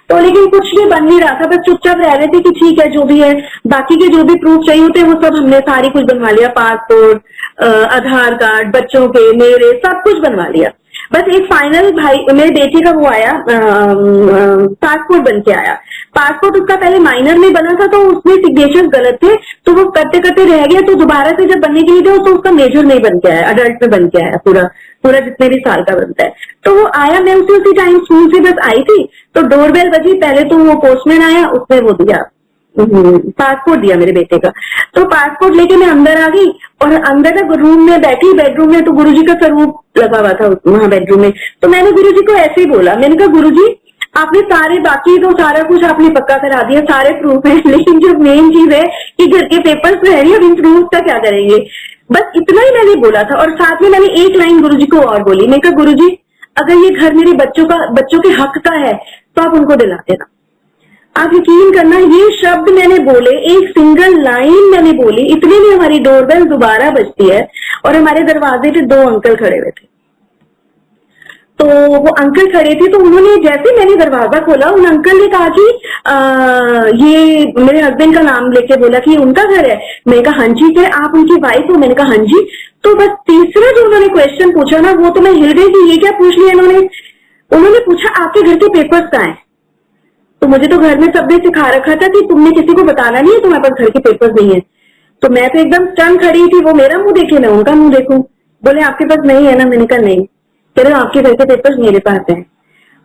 तो लेकिन कुछ भी बन नहीं रहा था, बस चुपचाप रह रहे थे कि ठीक है जो भी है, बाकी के जो भी प्रूफ चाहिए होते वो सब हमने सारी कुछ बनवा लिया, पासपोर्ट, आधार कार्ड, बच्चों के, मेरे, सब कुछ बनवा लिया। बस एक फाइनल भाई मेरे बेटे का वो आया, पासपोर्ट बन के आया। पासपोर्ट उसका पहले माइनर में बना था तो उसमें सिग्नेचर गलत थे, तो वो करते करते रह गया, तो दोबारा से जब बनने के लिए था तो उसका मेजर नहीं बन के आया, अडल्ट में बन के आया पूरा जितने भी साल का बनता है। तो वो आया, मैं उसी टाइम स्कूल से बस आई थी तो डोरबेल बजी, पहले तो वो पोस्टमैन आया, उसने वो दिया पासपोर्ट दिया मेरे बेटे का। तो पासपोर्ट लेके मैं अंदर आ गई और अंदर ना रूम में बैठी, बेडरूम में, तो गुरुजी का स्वरूप लगा हुआ था वहां बेडरूम में। तो मैंने गुरुजी को ऐसे ही बोला, मैंने कहा गुरुजी आपने सारे बाकी तो सारा कुछ आपने पक्का करा दिया, सारे प्रूफ है, लेकिन जो मेन चीज है कि घर के पेपर्स है नहीं, अब इन प्रूफ का क्या करेंगे। बस इतना ही मैंने बोला था। और साथ में मैंने एक लाइन गुरुजी को और बोली, मैंने कहा गुरुजी अगर ये घर मेरे बच्चों के हक का है तो आप उनको दिला देना। आप यकीन करना, ये शब्द मैंने बोले, एक सिंगल लाइन मैंने बोली, इतने में हमारी डोरबेल दोबारा बजती है और हमारे दरवाजे पे 2 अंकल खड़े हुए थे। तो वो अंकल खड़े थे, तो उन्होंने जैसे मैंने दरवाजा खोला, उन अंकल ने कहा कि ये मेरे हस्बैंड का नाम लेके बोला कि उनका घर है। मैंने कहा हाँ जी, क्या आप उनकी वाइफ हो? मैंने कहा हाँ जी। तो बस तीसरा जो उन्होंने क्वेश्चन पूछा ना, वो तो मैं हिल गई कि ये क्या पूछ लिया उन्होंने पूछा आपके घर के पेपर्स कहाँ हैं? तो मुझे तो घर में सबने सिखा रखा था कि तुमने किसी को बताना नहीं है, तुम्हारे पास घर के पेपर्स नहीं है। तो मैं तो एकदम स्टन खड़ी थी, वो मेरा मुंह देखे मैं उनका मुंह देखूं। बोले आपके पास नहीं है ना? मैंने कहा नहीं। कह रहे आपके घर के पेपर्स मेरे पास हैं।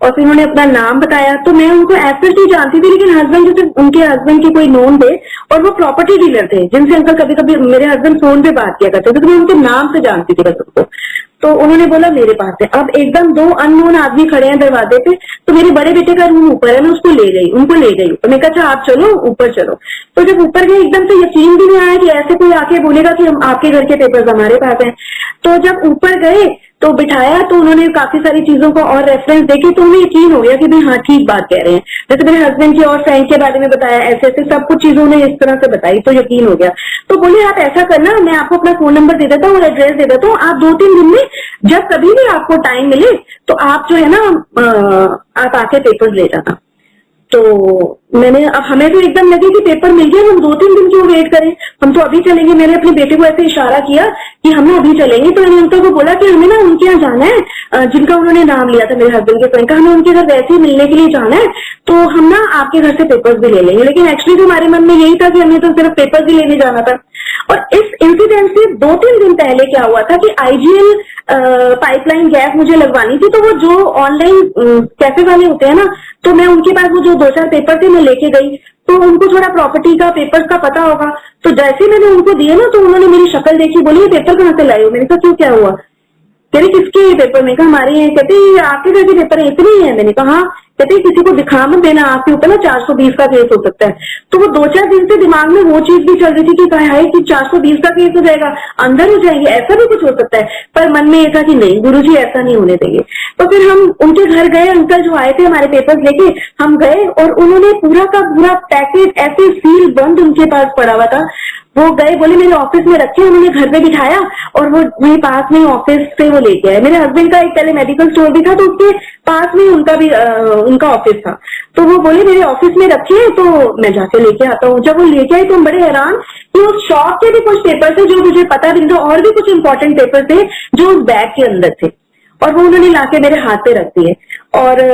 और फिर उन्होंने अपना नाम बताया, तो मैं उनको एज ही जानती थी, लेकिन हस्बैंड जैसे उनके हस्बैंड के कोई नोन थे और वो प्रॉपर्टी डीलर थे जिनसे अंकल कभी कभी मेरे हस्बैंड फोन पे बात किया करते थे, तो मैं उनके नाम से जानती थी बस उनको। तो उन्होंने बोला मेरे पास है। अब एकदम दो अननोन आदमी खड़े हैं दरवाजे पे, तो मेरे बड़े बेटे का रूम ऊपर है, मैं उसको ले गई, उनको ले गई। तो मैं कहा अच्छा आप चलो ऊपर चलो। तो जब ऊपर गए एकदम से यकीन भी नहीं आया कि ऐसे कोई आके बोलेगा कि हम आपके घर के पेपर्स हमारे पास हैं। तो जब ऊपर गए तो बिठाया, तो उन्होंने काफी सारी चीजों को और रेफरेंस देखे, तो उन्हें यकीन हो गया कि भाई हाँ ठीक बात कह रहे हैं। जैसे मेरे हस्बैंड की और फ्रेंड के बारे में बताया, ऐसे ऐसे सब कुछ चीजों ने इस तरह से बताई, तो यकीन हो गया। तो बोले आप ऐसा करना, मैं आपको अपना फोन नंबर दे देता हूँ और एड्रेस दे देता हूँ, आप 2-3 दिन में जब कभी भी आपको टाइम मिले तो आप जो है ना आप आके पेपर ले जाना। तो मैंने, अब हमें तो एकदम लगे कि पेपर मिल गया, हम 2-3 दिन क्यों वेट करें, हम तो अभी चलेंगे। मैंने अपने बेटे को ऐसे इशारा किया कि हम ना अभी चलेंगे। तो मैंने उनको बोला कि हमें ना उनके यहाँ जाना है, जिनका उन्होंने नाम लिया था मेरे हस्बैंड के फ्रेंड का, हमें उनके घर वैसे ही मिलने के लिए जाना है, तो हम ना आपके घर से पेपर्स भी ले लेंगे। लेकिन एक्चुअली तो हमारे मन में यही था कि हमें तो सिर्फ पेपर भी लेने जाना था। और इस इंसिडेंट से 2-3 दिन पहले क्या हुआ था कि आईजीएल पाइपलाइन गैस मुझे लगवानी थी, तो वो जो ऑनलाइन कैफे वाले होते हैं ना, तो मैं उनके पास वो जो 2-4 पेपर थे मैं लेके गई, तो उनको थोड़ा प्रॉपर्टी का पेपर्स का पता होगा। तो जैसे मैंने उनको दिए ना, तो उन्होंने मेरी शक्ल देखी, बोली ये पेपर कहाँ से लाए हो? मैंने कहा क्यों क्या हुआ? कह रही किसके ये पेपर? मैंने कहा हमारे हैं। कहते आपके घर के पेपर इतने ही है? मैंने कहा हाँ। कहते किसी को दिखा मत देना, आपके ऊपर ना 420 का केस हो सकता है। तो वो 2-4 दिन से दिमाग में वो चीज भी चल रही थी कि कहा है कि 420 का केस हो जाएगा, अंदर हो जाएंगे, ऐसा भी कुछ हो सकता है। पर मन में ये था कि नहीं गुरुजी ऐसा नहीं होने देंगे। तो फिर हम उनके घर गए, अंकल जो आए थे हमारे पेपर्स लेके, हम गए और उन्होंने पूरा का पूरा पैकेज ऐसे सील बंद उनके पास पड़ा हुआ था। वो गए, बोले मेरे ऑफिस में रखे, उन्होंने घर पे बिठाया और वो वहीं पास में ऑफिस से वो लेके आए। मेरे हस्बैंड का एक पहले मेडिकल स्टोर भी था, तो उसके पास में उनका भी उनका ऑफिस था। तो वो बोले मेरे ऑफिस में रखे हैं, तो मैं जाके लेके आता हूँ। जब वो लेके आए तो हम बड़े हैरान कि उस शॉप के भी कुछ पेपर थे जो मुझे पता भी नहीं था, और भी कुछ इंपॉर्टेंट पेपर थे जो उस बैग के अंदर थे, और वो उन्होंने लाके मेरे हाथ पे रख दिए और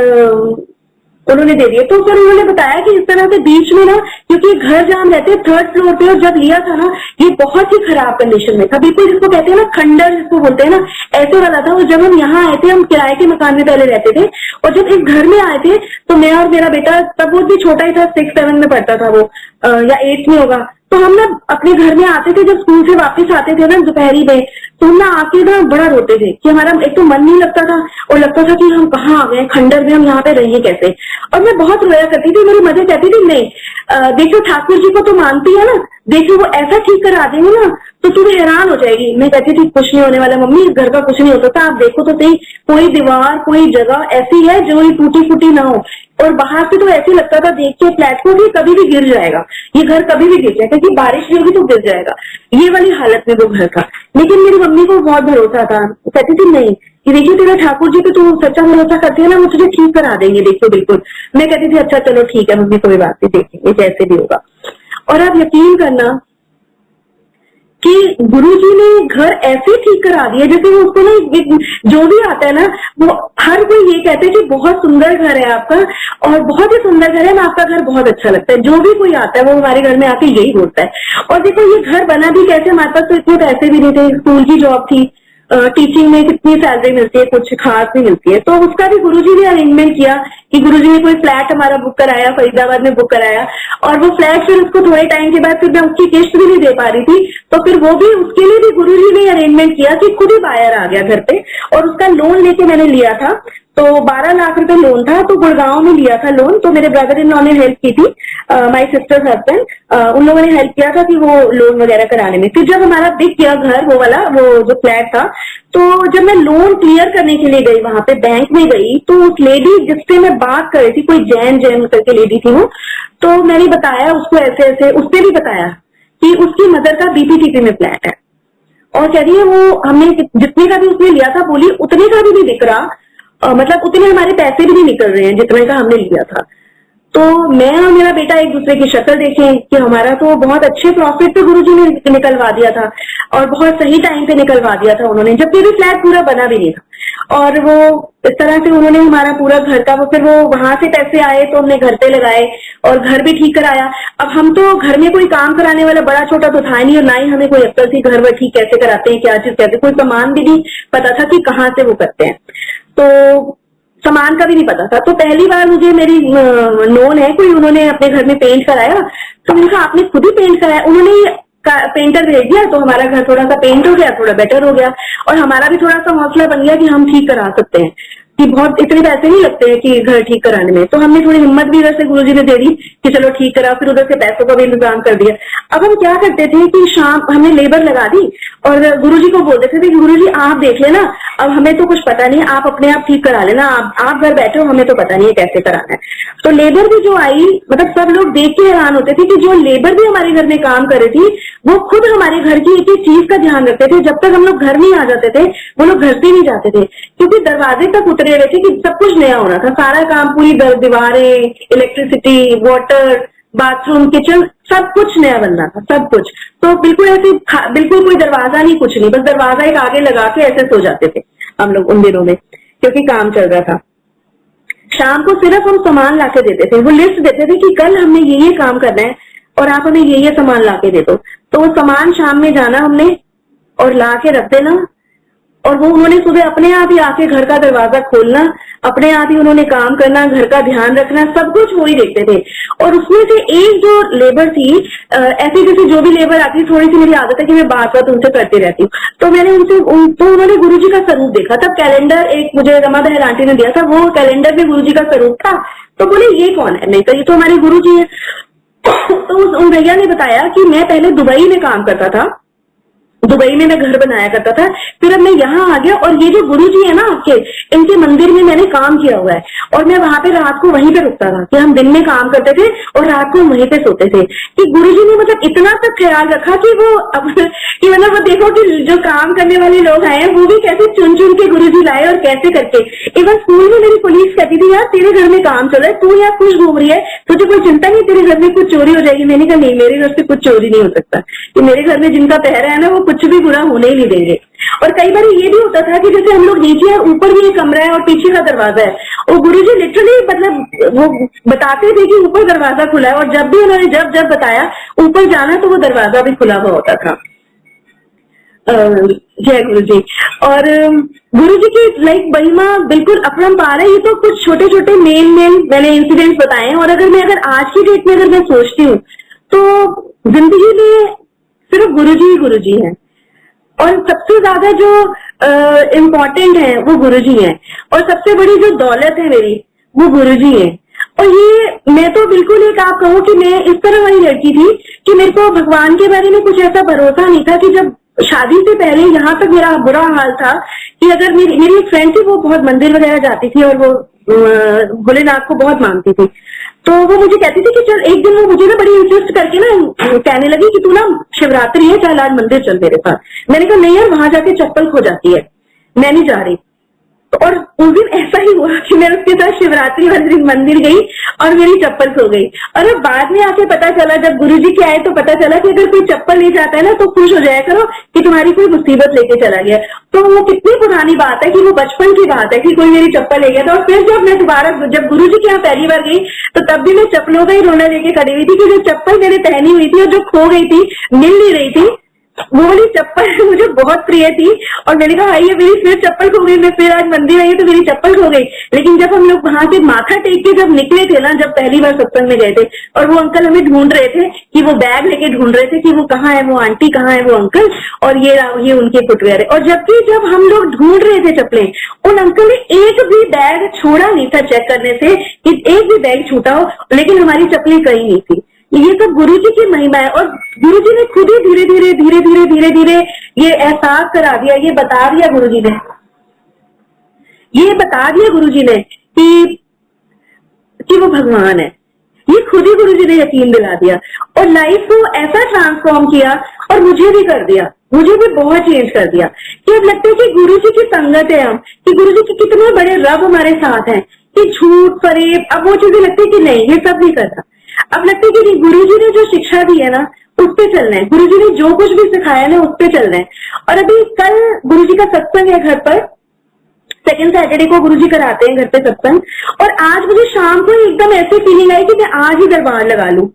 उन्होंने दे दिए। तो फिर उन्होंने बताया कि इस तरह से बीच में ना, क्योंकि घर जहाँ हम रहते 3rd फ्लोर पे, और जब लिया था ना ये बहुत ही खराब कंडीशन में था, बिल्कुल जिसको कहते हैं ना खंडर जिसको बोलते हैं ना, ऐसे वाला था। और जब हम यहाँ आए थे, हम किराए के मकान में पहले रहते थे, और जब इस घर में आए थे तो मैं और मेरा बेटा, तब वो भी छोटा ही था, 6-7 में पढ़ता था वो, या 8 में होगा। तो हम ना अपने घर में आते थे, जब स्कूल से वापस आते थे ना दोपहरी में, तो हम ना आके ना बड़ा रोते थे कि हमारा एक तो मन नहीं लगता था, और लगता था कि हम कहाँ आ गए खंडर में, हम यहाँ पे रहिए कैसे। और मैं बहुत रोया करती थी। मेरी मदर कहती थी नहीं देखो ठाकुर जी को तो मानती है ना, देखो वो ऐसा ठीक करा देंगे ना तो तू हैरान हो जाएगी। मैं कहती थी कुछ नहीं होने वाला मम्मी, इस घर का कुछ नहीं होता था, आप देखो तो सही, कोई दीवार कोई जगह ऐसी है जो टूटी फूटी ना हो, और बाहर से तो ऐसे लगता था देख के फ्लैट को कि कभी भी गिर जाएगा, ये घर कभी भी गिर जाएगा, क्योंकि बारिश भी होगी तो गिर जाएगा, ये वाली हालत में वो घर था। लेकिन मेरी मम्मी को बहुत भरोसा था, कहती थी नहीं कि देखिए तेरा ठाकुर जी पे तू सच्चा भरोसा करती है ना, वो तुझे ठीक करा देंगे, देखो बिल्कुल। मैं कहती थी अच्छा चलो ठीक है मम्मी, कोई बात नहीं, देखेंगे जैसे भी होगा। और आप यकीन करना कि गुरुजी ने घर ऐसे ठीक करा दिया जैसे वो उसको ना, जो भी आता है ना वो हर कोई ये कहते हैं कि बहुत सुंदर घर है आपका, और बहुत ही सुंदर घर है, आपका घर बहुत अच्छा लगता है। जो भी कोई आता है वो हमारे घर में आके यही बोलता है। और देखो ये घर बना भी कैसे, हमारे पास तो इतने पैसे भी नहीं थे, स्कूल की जॉब थी, टीचिंग में कितनी सैलरी मिलती है, कुछ खास नहीं मिलती है। तो उसका भी गुरुजी ने अरेंजमेंट किया कि गुरुजी ने कोई फ्लैट हमारा बुक कराया, फरीदाबाद में बुक कराया, और वो फ्लैट फिर उसको थोड़े टाइम के बाद फिर मैं उसकी किस्त भी नहीं दे पा रही थी, तो फिर वो भी उसके लिए भी गुरुजी ने अरेंजमेंट किया कि खुद ही बायर आ गया घर पे, और उसका लोन लेके मैंने लिया था। तो 12 लाख रुपए लोन था, तो गुड़गांव में लिया था लोन। तो मेरे ब्रदर इन लॉ ने हेल्प की थी, माय सिस्टर्स हस्बैंड, उन लोगों ने हेल्प किया था कि वो लोन वगैरह कराने में। फिर जब हमारा बिक गया घर, वो वाला वो जो फ्लैट था, तो जब मैं लोन क्लियर करने के लिए गई वहां पे बैंक में गई, तो उस लेडी जिससे मैं बात कर रही थी, कोई जैन करके लेडी थी वो, तो मैंने बताया उसको ऐसे ऐसे, उसने भी बताया कि उसकी मदर का बीपीटीपी में फ्लैट है, और कह रही है वो हमने जितने का भी उसने लिया था, बोली उतने का भी नहीं दिख रहा, मतलब उतने हमारे पैसे भी नहीं निकल रहे हैं जितने का हमने लिया था। तो मैं और मेरा बेटा एक दूसरे की शक्ल देखें कि हमारा तो बहुत अच्छे प्रॉफिट पे गुरुजी ने निकलवा दिया था और बहुत सही टाइम पे निकलवा दिया था उन्होंने, जबकि भी फ्लैट पूरा बना भी नहीं था। और वो इस तरह से उन्होंने हमारा पूरा घर का फिर वो वहां से पैसे आए तो हमने घर पे लगाए और घर भी ठीक कराया। अब हम तो घर में कोई काम कराने वाला बड़ा छोटा तो था नहीं और ना ही हमें कोई अक्ल थी घर वर ठीक कैसे कराते हैं, क्या चीज कहते हैं, कोई सामान भी नहीं पता था कि कहाँ से वो करते हैं, तो सामान का भी नहीं पता था। तो पहली बार मुझे मेरी नोन है कोई, उन्होंने अपने घर में पेंट कराया, तो मैंने कहा आपने खुद ही पेंट कराया? उन्होंने पेंटर भेज दिया तो हमारा घर थोड़ा सा पेंट हो गया, थोड़ा बेटर हो गया और हमारा भी थोड़ा सा हौसला बन गया कि हम ठीक करा सकते हैं, कि बहुत इतने पैसे नहीं लगते हैं कि घर ठीक कराने में। तो हमने थोड़ी हिम्मत भी इधर से गुरुजी ने दे दी कि चलो ठीक करा, फिर उधर से पैसों का भी इंतजाम कर दिया। अब हम क्या करते थे कि शाम हमने लेबर लगा दी और गुरुजी को बोल देते थे कि गुरुजी आप देख लेना, अब हमें तो कुछ पता नहीं, आप अपने आप ठीक करा लेना, आप घर बैठे हो, हमें तो पता नहीं है कैसे कराना है। तो लेबर भी जो आई, मतलब सब लोग देख के हैरान होते थे कि जो लेबर भी हमारे घर में काम कर रही थी वो खुद हमारे घर की एक एक चीज का ध्यान रखते थे। जब तक हम लोग घर नहीं आ जाते थे वो लोग घर से नहीं जाते थे, क्योंकि दरवाजे तक उतरे हुए थे कि सब कुछ नया होना था, सारा काम, पूरी दीवारें, इलेक्ट्रिसिटी, वाटर, बाथरूम, किचन, सब कुछ नया बनना था, सब कुछ। तो बिल्कुल ऐसे बिल्कुल कोई दरवाजा नहीं, कुछ नहीं, बस दरवाजा एक आगे लगा के ऐसे सो जाते थे हम लोग उन दिनों में, क्योंकि काम चल रहा था। शाम को सिर्फ हम सामान लाके देते थे, वो लिस्ट देते थे कि कल हमने ये काम करना है और आप हमें ये सामान लाके दे दो। तो वो सामान शाम में जाना हमने और ला के रख देना, और वो उन्होंने सुबह अपने आप ही आके घर का दरवाजा खोलना, अपने आप ही उन्होंने काम करना, घर का ध्यान रखना, सब कुछ वो ही देखते थे। और उसमें से एक जो लेबर थी, ऐसी जैसे जो भी लेबर आती है, थोड़ी सी मेरी आदत है कि मैं बात उनसे करती रहती हूँ, तो मैंने उनसे तो उन्होंने गुरुजी का स्वरूप देखा। तब कैलेंडर एक मुझे रमा बहल आंटी ने दिया था, वो कैलेंडर में गुरुजी का स्वरूप था। तो बोले ये कौन है? नहीं तो ये तो हमारे गुरुजी है। तो उन भैया ने बताया कि मैं पहले दुबई में काम करता था, दुबई में मैं घर बनाया करता था, फिर अब मैं यहाँ आ गया और ये जो गुरुजी है ना आपके, इनके मंदिर में मैंने काम किया हुआ है और मैं वहां पे रात को वहीं पे रुकता था, कि हम दिन में काम करते थे और रात को वहीं पे सोते थे। कि गुरुजी ने मतलब इतना तक ख्याल रखा कि वो अब कि मतलब वो देखो कि जो काम करने वाले लोग आए वो भी कैसे चुन चुन के गुरुजी लाए और कैसे करके। इवन स्कूल में मेरी पुलिस कहती थी यार तेरे घर में काम चल रहा है, तू यहाँ खुश घूम रही है, तुझे कोई चिंता नहीं तेरे घर में कुछ चोरी हो जाएगी? मैंने कहा नहीं, मेरे घर से कुछ चोरी नहीं हो सकता, कि मेरे घर में जिनका पहरा है ना वो कुछ भी बुरा होने ही नहीं देंगे। और कई बार ये भी होता था कि जैसे हम लोग नीचे है, ऊपर भी एक कमरा है और पीछे का दरवाजा है, और गुरुजी लिटरली मतलब वो बताते थे कि ऊपर दरवाजा खुला है, और जब भी उन्होंने जब बताया ऊपर जाना तो वो दरवाजा भी खुला हुआ होता था। जय गुरु जी। और गुरु जी की लाइक महिमा बिल्कुल अपरंपार है। ये तो कुछ छोटे छोटे मेन मैंने इंसिडेंट्स बताए हैं, और अगर आज की डेट में अगर मैं सोचती हूँ तो जिंदगी में सिर्फ गुरु जी है, और सबसे ज्यादा जो इम्पोर्टेंट है वो गुरुजी है, और सबसे बड़ी जो दौलत है मेरी वो गुरुजी है। और ये मैं तो बिल्कुल एक आप कहो कि मैं इस तरह वाली लड़की थी कि मेरे को भगवान के बारे में कुछ ऐसा भरोसा नहीं था, कि जब शादी से पहले यहाँ तक मेरा बुरा हाल था कि अगर मेरी एक फ्रेंड थी वो बहुत मंदिर वगैरह जाती थी और वो भोलेनाथ को बहुत मानती थी, तो वो मुझे कहती थी कि चल, एक दिन वो मुझे ना बड़ी इंसिस्ट करके ना कहने लगी कि तू ना शिवरात्रि है चल आज मंदिर चल मेरे साथ। मैंने कहा नहीं यार, वहां जाके चप्पल खो जाती है, मैं नहीं जा रही। और उस दिन ऐसा ही हुआ कि मैं उसके साथ शिवरात्रि वाले दिन मंदिर गई और मेरी चप्पल खो गई। और अब बाद में आके पता चला, जब गुरुजी के आए तो पता चला कि अगर कोई चप्पल ले जाता है ना तो खुश हो जाया करो कि तुम्हारी कोई मुसीबत लेके चला गया। तो वो कितनी पुरानी बात है कि वो बचपन की बात है कि कोई मेरी चप्पल ले गया था। और फिर जब मैं दोबारा जब गुरुजी के यहाँ पहली बार गई तो तब भी मैं चप्पलों का ही रोना लेके खड़ी हुई थी कि जो चप्पल मैंने पहनी हुई थी और जो खो गई थी, मिल नहीं रही थी, वो वाली चप्पल मुझे बहुत प्रिय थी। और मैंने कहा ये मेरी फिर चप्पल खो गई, मैं फिर आज मंदिर आई तो मेरी चप्पल खो गई। लेकिन जब हम लोग वहां से माथा टेक के जब निकले थे ना, जब पहली बार सत्संग में गए थे, और वो अंकल हमें ढूंढ रहे थे कि वो बैग लेके ढूंढ रहे थे कि वो कहाँ है, वो आंटी कहाँ है, वो अंकल, और ये उनके फुटवेयर है। और जबकि जब हम लोग ढूंढ रहे थे चप्पलें, उन अंकल ने एक भी बैग छोड़ा नहीं था चेक करने से कि एक भी बैग छूटा हो, लेकिन हमारी चप्पलें कहीं नहीं थी। ये सब गुरुजी की महिमा है, और गुरुजी ने खुद ही धीरे धीरे ये एहसास करा दिया, ये बता दिया गुरुजी ने, कि वो भगवान है। ये खुद ही गुरुजी ने यकीन दिला दिया और लाइफ को ऐसा ट्रांसफॉर्म किया, और मुझे भी कर दिया, मुझे भी बहुत चेंज कर दिया कि अब लगता है कि गुरुजी की संगत है हम, कि गुरुजी के कितने बड़े रब हमारे साथ हैं, कि झूठ फरेब, अब वो चीजें लगती है कि नहीं ये सब नहीं करना। अब लगता है कि नहीं, गुरुजी ने जो शिक्षा दी है ना उस पे चलना है, गुरुजी ने जो कुछ भी सिखाया ना उस पे चलना है। और अभी कल गुरुजी का सत्संग है घर पर, सेकंड सैटरडे को गुरुजी कराते हैं घर पे सत्संग, और आज मुझे शाम को एकदम ऐसी फीलिंग आई कि मैं आज ही दरबार लगा लूं।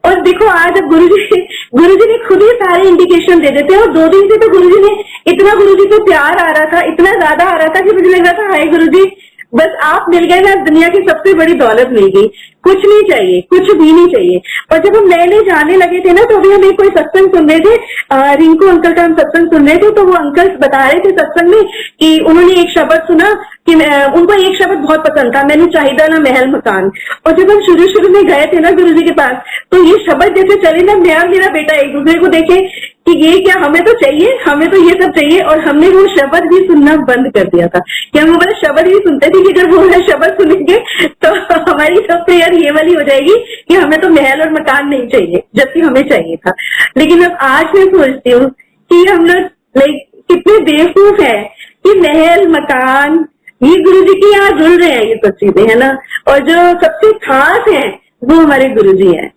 और देखो आज अब गुरुजी ने खुद ही सारे इंडिकेशन दे देते हैं, और 2 दिन से तो गुरुजी पे प्यार आ रहा था, इतना ज्यादा आ रहा था कि मुझे लग रहा था हाय गुरुजी बस आप मिल गए ना, दुनिया की सबसे बड़ी दौलत मिल गई, कुछ नहीं चाहिए, कुछ भी नहीं चाहिए। और जब हम नए नए जाने लगे थे ना तो अभी हम एक कोई सत्संग सुन रहे थे, रिंकू अंकल का हम सत्संग सुन रहे थे, तो वो अंकल बता रहे थे सत्संग में कि उन्होंने एक शब्द सुना कि उनको एक शब्द बहुत पसंद था, मैंने चाहिदा ना महल मकान। और जब हम शुरू में गए थे ना गुरुजी के पास, तो ये शब्द जैसे चले ना, मैं और मेरा बेटा एक दूसरे को देखे कि ये क्या हमें तो चाहिए, हमें तो ये सब चाहिए। और हमने वो शब्द भी सुनना बंद कर दिया था कि हम वो शब्द भी सुनते थे कि अगर वो शब्द सुनेंगे तो हमारी सब प्रेयर ये वाली हो जाएगी कि हमें तो महल और मकान नहीं चाहिए, जबकि हमें चाहिए था। लेकिन अब आज मैं सोचती हूँ कि हम लोग लाइक कितने बेवकूफ है कि महल मकान ये गुरुजी की यहाँ जुड़ रहे हैं, ये सब चीजें है ना। और जो सबसे खास है वो हमारे गुरुजी हैं,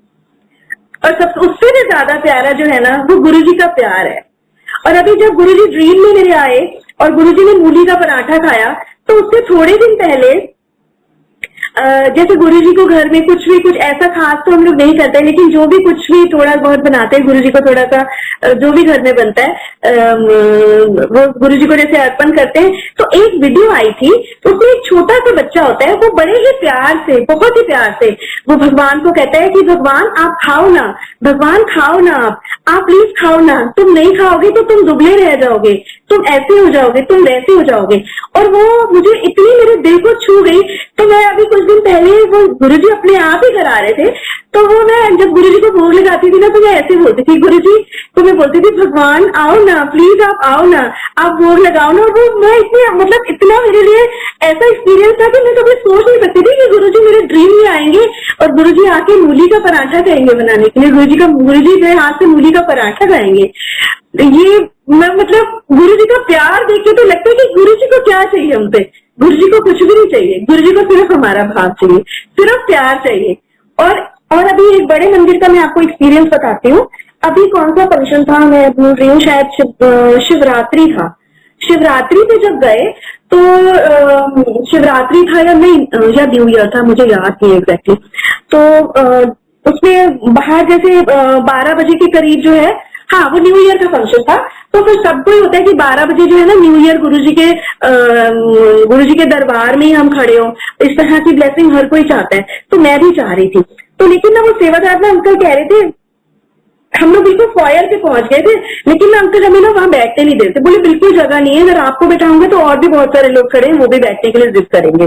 और सब उससे भी ज्यादा प्यारा जो है ना वो गुरुजी का प्यार है। और अभी जब गुरुजी ड्रीम में मेरे आए और गुरुजी ने मूली का पराठा खाया, तो उससे थोड़े दिन पहले जैसे गुरुजी को घर में कुछ ऐसा खास तो हम लोग नहीं करते, लेकिन जो भी कुछ भी थोड़ा बहुत बनाते हैं गुरुजी को, थोड़ा सा जो भी घर में बनता है वो गुरुजी को जैसे अर्पण करते हैं। तो एक वीडियो आई थी, तो उसमें एक छोटा सा बच्चा होता है, वो बड़े ही प्यार से, बहुत ही प्यार से वो भगवान को कहता है कि भगवान आप खाओ ना, भगवान खाओ ना, आप प्लीज खाओ ना, तुम नहीं खाओगे तो तुम दुबले रह जाओगे, तुम ऐसे हो जाओगे, तुम वैसे हो जाओगे। और वो मुझे इतनी मेरे दिल को छू गई। तो मैं अभी कुछ दिन पहले वो गुरुजी अपने आप ही करा रहे थे, तो वो मैं जब गुरुजी को भोग लगाती थी ना तो मैं ऐसे बोलती थी गुरुजी, तो मैं बोलती थी भगवान आओ ना, प्लीज आप आओ ना, आप भोग लगाओ ना। और वो मैं इतना मेरे लिए ऐसा एक्सपीरियंस था कि मैं कभी सोच नहीं सकती थी कि गुरुजी मेरे ड्रीम में आएंगे और गुरुजी आके मूली का पराठा कहेंगे बनाने के लिए, गुरुजी मेरे हाथ से मूली का पराठा खाएंगे। ये मैं गुरुजी का प्यार देख के तो लगता है कि गुरुजी को क्या चाहिए हमसे, गुरुजी को कुछ भी नहीं चाहिए, गुरुजी को सिर्फ हमारा भाव चाहिए, सिर्फ प्यार चाहिए। और अभी एक बड़े मंदिर का मैं आपको एक्सपीरियंस बताती हूँ। अभी कौन सा फंक्शन था मैं भूल रही हूँ, शायद शिवरात्रि था। शिवरात्रि पे जब गए तो शिवरात्रि था या नहीं या न्यू ईयर था, मुझे याद नहीं एग्जैक्टली। तो उसमें बाहर जैसे 12 बजे के करीब जो है, हाँ वो न्यू ईयर का फंक्शन था। तो फिर सबको ही होता है कि 12 बजे जो है ना न्यू ईयर गुरुजी के दरबार में ही हम खड़े हो, इस तरह की ब्लेसिंग हर कोई चाहता है। तो मैं भी चाह रही थी, तो लेकिन ना वो सेवादार ना अंकल कह रहे थे, हम लोग बिल्कुल फॉयर पे पहुंच गए थे, लेकिन ना अंकल हमें ना वहां बैठने नहीं देते, बोले बिल्कुल जगह नहीं है, अगर आपको बैठाऊंगे तो और भी बहुत सारे लोग खड़े हैं, वो भी बैठने के लिए जिद करेंगे।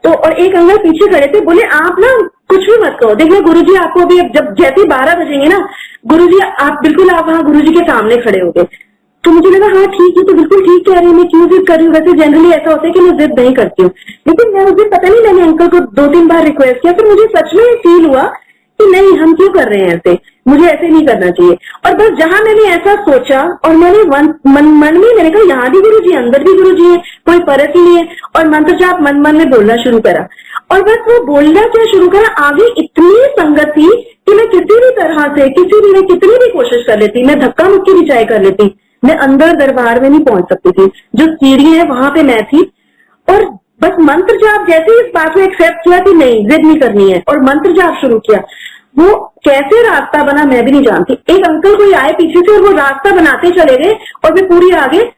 तो और एक अंकल पीछे खड़े थे, बोले आप ना कुछ भी मत कहो, देखना गुरुजी आपको भी जब जैसे 12 बजेंगे ना गुरुजी आप बिल्कुल आप वहां गुरुजी के सामने खड़े होगे। तो मुझे लगा हाँ ठीक है, तो बिल्कुल ठीक कह रही हूँ, मैं क्यों जिद कर रही हूँ। वैसे जनरली ऐसा होता है कि मैं जिद नहीं करती हूँ, लेकिन मैं उस दिन पता नहीं मैंने अंकल को 2-3 बार रिक्वेस्ट किया, फिर मुझे सच में फील हुआ कि नहीं हम क्यों कर रहे हैं ऐसे, मुझे ऐसे नहीं करना चाहिए। और बस जहां मैंने ऐसा सोचा और मैंने मन में मैंने कहा यहाँ भी गुरुजी अंदर भी गुरुजी है, कोई फर्क ही नहीं है, और मंत्र जाप मन में बोलना शुरू करा। और बस वो बोलना क्या शुरू करा, आगे इतनी संगत थी कि मैं किसी भी तरह से कितनी भी कोशिश कर लेती, मैं धक्का मुक्की भी चाहे कर लेती, मैं अंदर दरबार में नहीं पहुंच सकती थी। जो सीढ़ी है वहां पे मैं थी, और बस मंत्र जाप जैसे इस बात को एक्सेप्ट किया कि नहीं जिद नहीं करनी है, और मंत्र जाप शुरू किया। वो कैसे रास्ता बना मैं भी नहीं जानती। एक अंकल कोई आए पीछे से और वो रास्ता बनाते चले गए, और वे पूरी आगे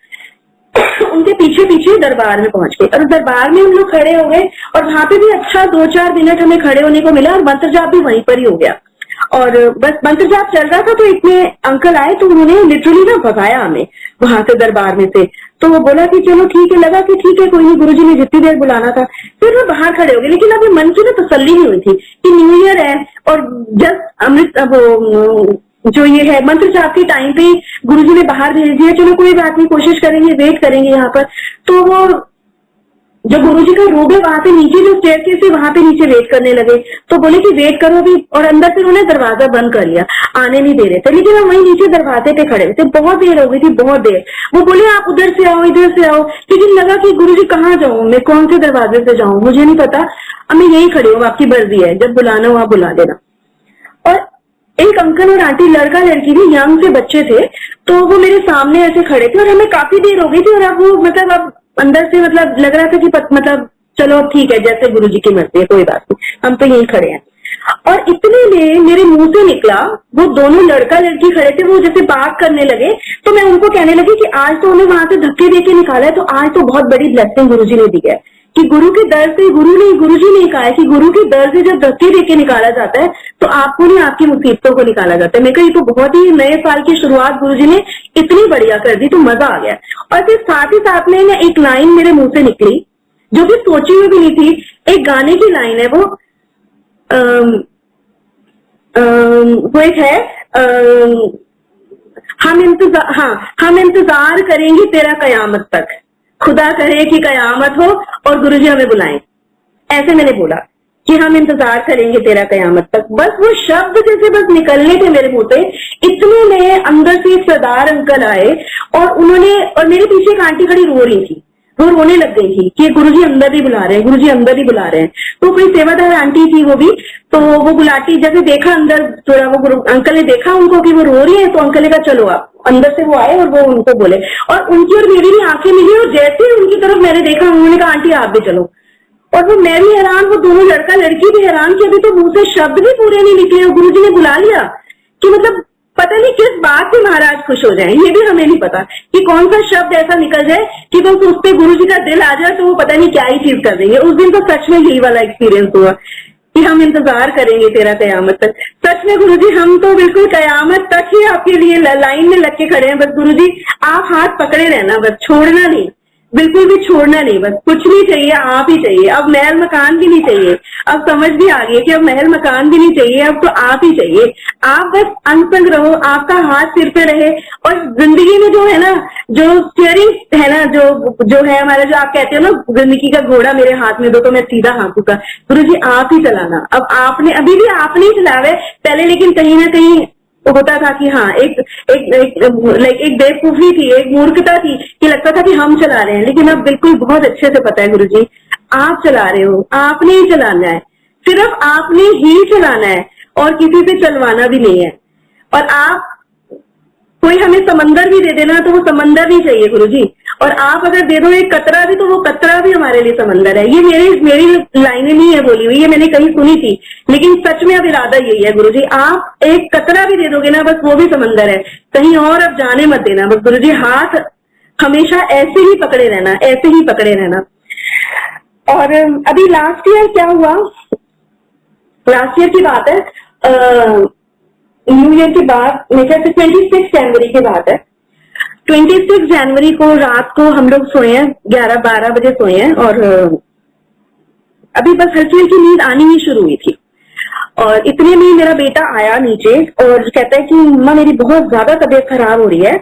उनके पीछे पीछे दरबार में पहुंच गए। और दरबार में हम लोग खड़े हो गए, और वहां पे भी अच्छा 2-4 मिनट हमें खड़े होने को मिला, और मंत्र जाप भी वहीं पर ही हो गया। और बस मंत्र जाप चल रहा था, तो इतने अंकल आए तो उन्होंने लिटरली ना भगाया हमें वहां से, दरबार में से। तो वो बोला कि चलो ठीक है, लगा कि ठीक है कोई नहीं, गुरुजी ने जितनी देर बुलाना था। फिर वो बाहर खड़े हो गए, लेकिन अभी मन की ना तसल्ली नहीं हुई थी कि न्यू ईयर है, और जस्ट अमृत जो ये है मंत्र जाप के टाइम पे गुरुजी ने बाहर भेज दिया, चलो कोई बात नहीं, कोशिश करेंगे, वेट करेंगे यहाँ पर। तो वो जो गुरुजी का रूम है वहां पे नीचे जो स्टेयरकेस है वहां पे नीचे वेट करने लगे। तो बोले कि वेट करो अभी, और अंदर से उन्होंने दरवाजा बंद कर लिया, आने नहीं दे रहे थे। लेकिन हम वहीं नीचे दरवाजे पे खड़े थे, बहुत देर हो गई थी, बहुत देर। वो बोले आप उधर से आओ, इधर से आओ। लेकिन लगा कि गुरुजी कहाँ जाऊं मैं, कौन से दरवाजे से जाऊं, मुझे नहीं पता, अब मैं यही खड़ी हूँ, आपकी मर्जी है, जब बुलाना हो आप बुला देना। और एक अंकल और आंटी, लड़का लड़की भी, यंग से बच्चे थे, तो वो मेरे सामने ऐसे खड़े थे और हमें काफी देर हो गई थी। और अब वो मतलब अब अंदर से मतलब लग रहा था कि मतलब चलो अब ठीक है, जैसे गुरुजी की मर्जी है, कोई बात नहीं, हम तो यहीं खड़े हैं। और इतने में मेरे मुंह से निकला, वो दोनों लड़का लड़की खड़े थे, वो जैसे बात करने लगे, तो मैं उनको कहने लगी कि आज तो उन्हें वहां से धक्के देके निकाला है, तो आज तो बहुत बड़ी ब्लेसिंग गुरुजी ने दी है। कि गुरु के दर से, गुरुजी ने कहा है कि गुरु के दर से जब धक्के देके निकाला जाता है तो आपको नहीं, आपकी मुसीबतों को निकाला जाता है। मैं कही तो बहुत ही नए साल की शुरुआत गुरुजी ने इतनी बढ़िया कर दी, तो मजा आ गया। और फिर साथ ही साथ में ना एक लाइन मेरे मुंह से निकली जो कि सोची हुई भी नहीं थी। एक गाने की लाइन है वो, एक है, हम इंतजार करेंगे तेरा कयामत तक, खुदा करे कि कयामत हो और गुरुजी हमें बुलाएं। ऐसे मैंने बोला कि हम इंतजार करेंगे तेरा कयामत तक। बस वो शब्द जैसे बस निकलने थे मेरे मुंह से, इतने में अंदर से एक सरदार अंकल आए और उन्होंने, और मेरे पीछे एक आंटी खड़ी रो रही थी, वो रोने लग गई थी कि गुरुजी अंदर ही बुला रहे हैं, गुरुजी अंदर ही बुला रहे हैं। तो कोई सेवादार आंटी थी वो भी, तो वो बुलाती, जैसे देखा अंदर थोड़ा, वो अंकल ने देखा उनको कि वो रो रही है, तो अंकल ने कहा चलो आप। अंदर से वो आए और वो उनको बोले, और उनकी और मेरी भी आंखें मिली, और जैसे ही उनकी तरफ मैंने देखा, उन्होंने कहा आंटी आप भी चलो। और वो मैं भी हैरान, वो दोनों लड़का लड़की भी हैरान कि अभी तो मुंह से शब्द भी पूरे नहीं निकले और गुरुजी ने बुला लिया। कि मतलब पता नहीं किस बात से महाराज खुश हो जाएं, ये भी हमें नहीं पता कि कौन सा शब्द ऐसा निकल जाए कि बस उस पे गुरुजी का दिल आ जाए, तो वो पता नहीं क्या ही चीज कर देंगे। उस दिन तो सच में यही वाला एक्सपीरियंस हुआ कि हम इंतजार करेंगे तेरा कयामत तक। सच में गुरुजी हम तो बिल्कुल कयामत तक ही आपके लिए लाइन में लग के खड़े हैं। बस गुरुजी आप हाथ पकड़े रहना, बस छोड़ना नहीं, बिल्कुल भी छोड़ना नहीं, बस कुछ नहीं चाहिए, आप ही चाहिए। अब महल मकान भी नहीं चाहिए, अब समझ भी आ गई कि अब महल मकान भी नहीं चाहिए, अब तो आप ही चाहिए। आप बस अनसंग रहो, आपका हाथ सिर पे रहे, और जिंदगी में जो है ना, जो स्टीयरिंग है ना, जो है हमारा, जो आप कहते हो ना जिंदगी का घोड़ा मेरे हाथ में दो तो मैं सीधा हाँकूंगा, गुरुजी आप ही चलाना। अब आपने, अभी भी आपने ही चलावे पहले, लेकिन कहीं ना कहीं तो होता था कि हाँ एक बेवकूफी थी, एक मूर्खता थी कि लगता था कि हम चला रहे हैं। लेकिन अब बिल्कुल बहुत अच्छे से पता है गुरुजी आप चला रहे हो, आपने ही चलाना है, सिर्फ आपने ही चलाना है, और किसी से चलवाना भी नहीं है। और आप, कोई हमें समंदर भी दे देना तो वो समंदर नहीं चाहिए गुरुजी, और आप अगर दे दो एक कतरा भी, तो वो कतरा भी हमारे लिए समंदर है। ये मेरी लाइनें नहीं है बोली हुई, ये मैंने कहीं सुनी थी, लेकिन सच में अब इरादा यही है गुरुजी, आप एक कतरा भी दे दोगे ना, बस वो भी समंदर है, कहीं और अब जाने मत देना। बस गुरुजी हाथ हमेशा ऐसे ही पकड़े रहना, ऐसे ही पकड़े रहना। और अभी लास्ट ईयर क्या हुआ, लास्ट ईयर की बात है, न्यू ईयर के बाद, मेरे ख्याल से 26 जनवरी की बात है। 26 जनवरी को रात को हम लोग सोए हैं, 11-12 बजे सोए हैं, और अभी बस हल्की हल्की नींद आनी ही शुरू हुई थी। और इतने में मेरा बेटा आया नीचे और कहता है कि मम्मा मेरी बहुत ज्यादा तबीयत खराब हो रही है,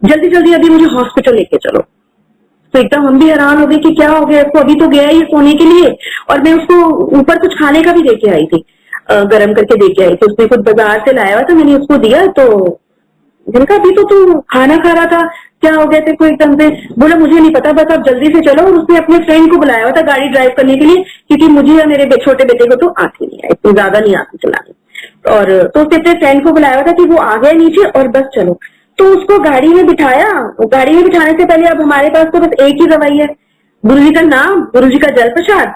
जल्दी जल्दी अभी मुझे हॉस्पिटल लेके चलो। तो एकदम हम भी हैरान हो गए कि क्या हो गया इसको, अभी तो गया ही सोने के लिए, और मैं उसको ऊपर कुछ खाने का भी देके आई थी, गरम करके देके आई थी, उसने कुछ बाजार से लाया हुआ था, मैंने उसको दिया। तो मैंने कहा अभी तो तू खाना खा रहा था, क्या हो गया तेरे को एकदम से? बोला मुझे नहीं पता, बस आप जल्दी से चलो। और उसने अपने फ्रेंड को बुलाया हुआ था गाड़ी ड्राइव करने के लिए, क्योंकि मुझे या मेरे छोटे बेटे को तो आती नहीं है, इतनी ज्यादा नहीं आती चलाने। और तो उसने अपने फ्रेंड को बुलाया हुआ था कि वो आ गया नीचे और बस चलो। तो उसको गाड़ी में बिठाया, गाड़ी में बिठाने से पहले अब हमारे पास तो बस एक ही दवाई है, गुरुजी का नाम, गुरुजी का जल प्रसाद,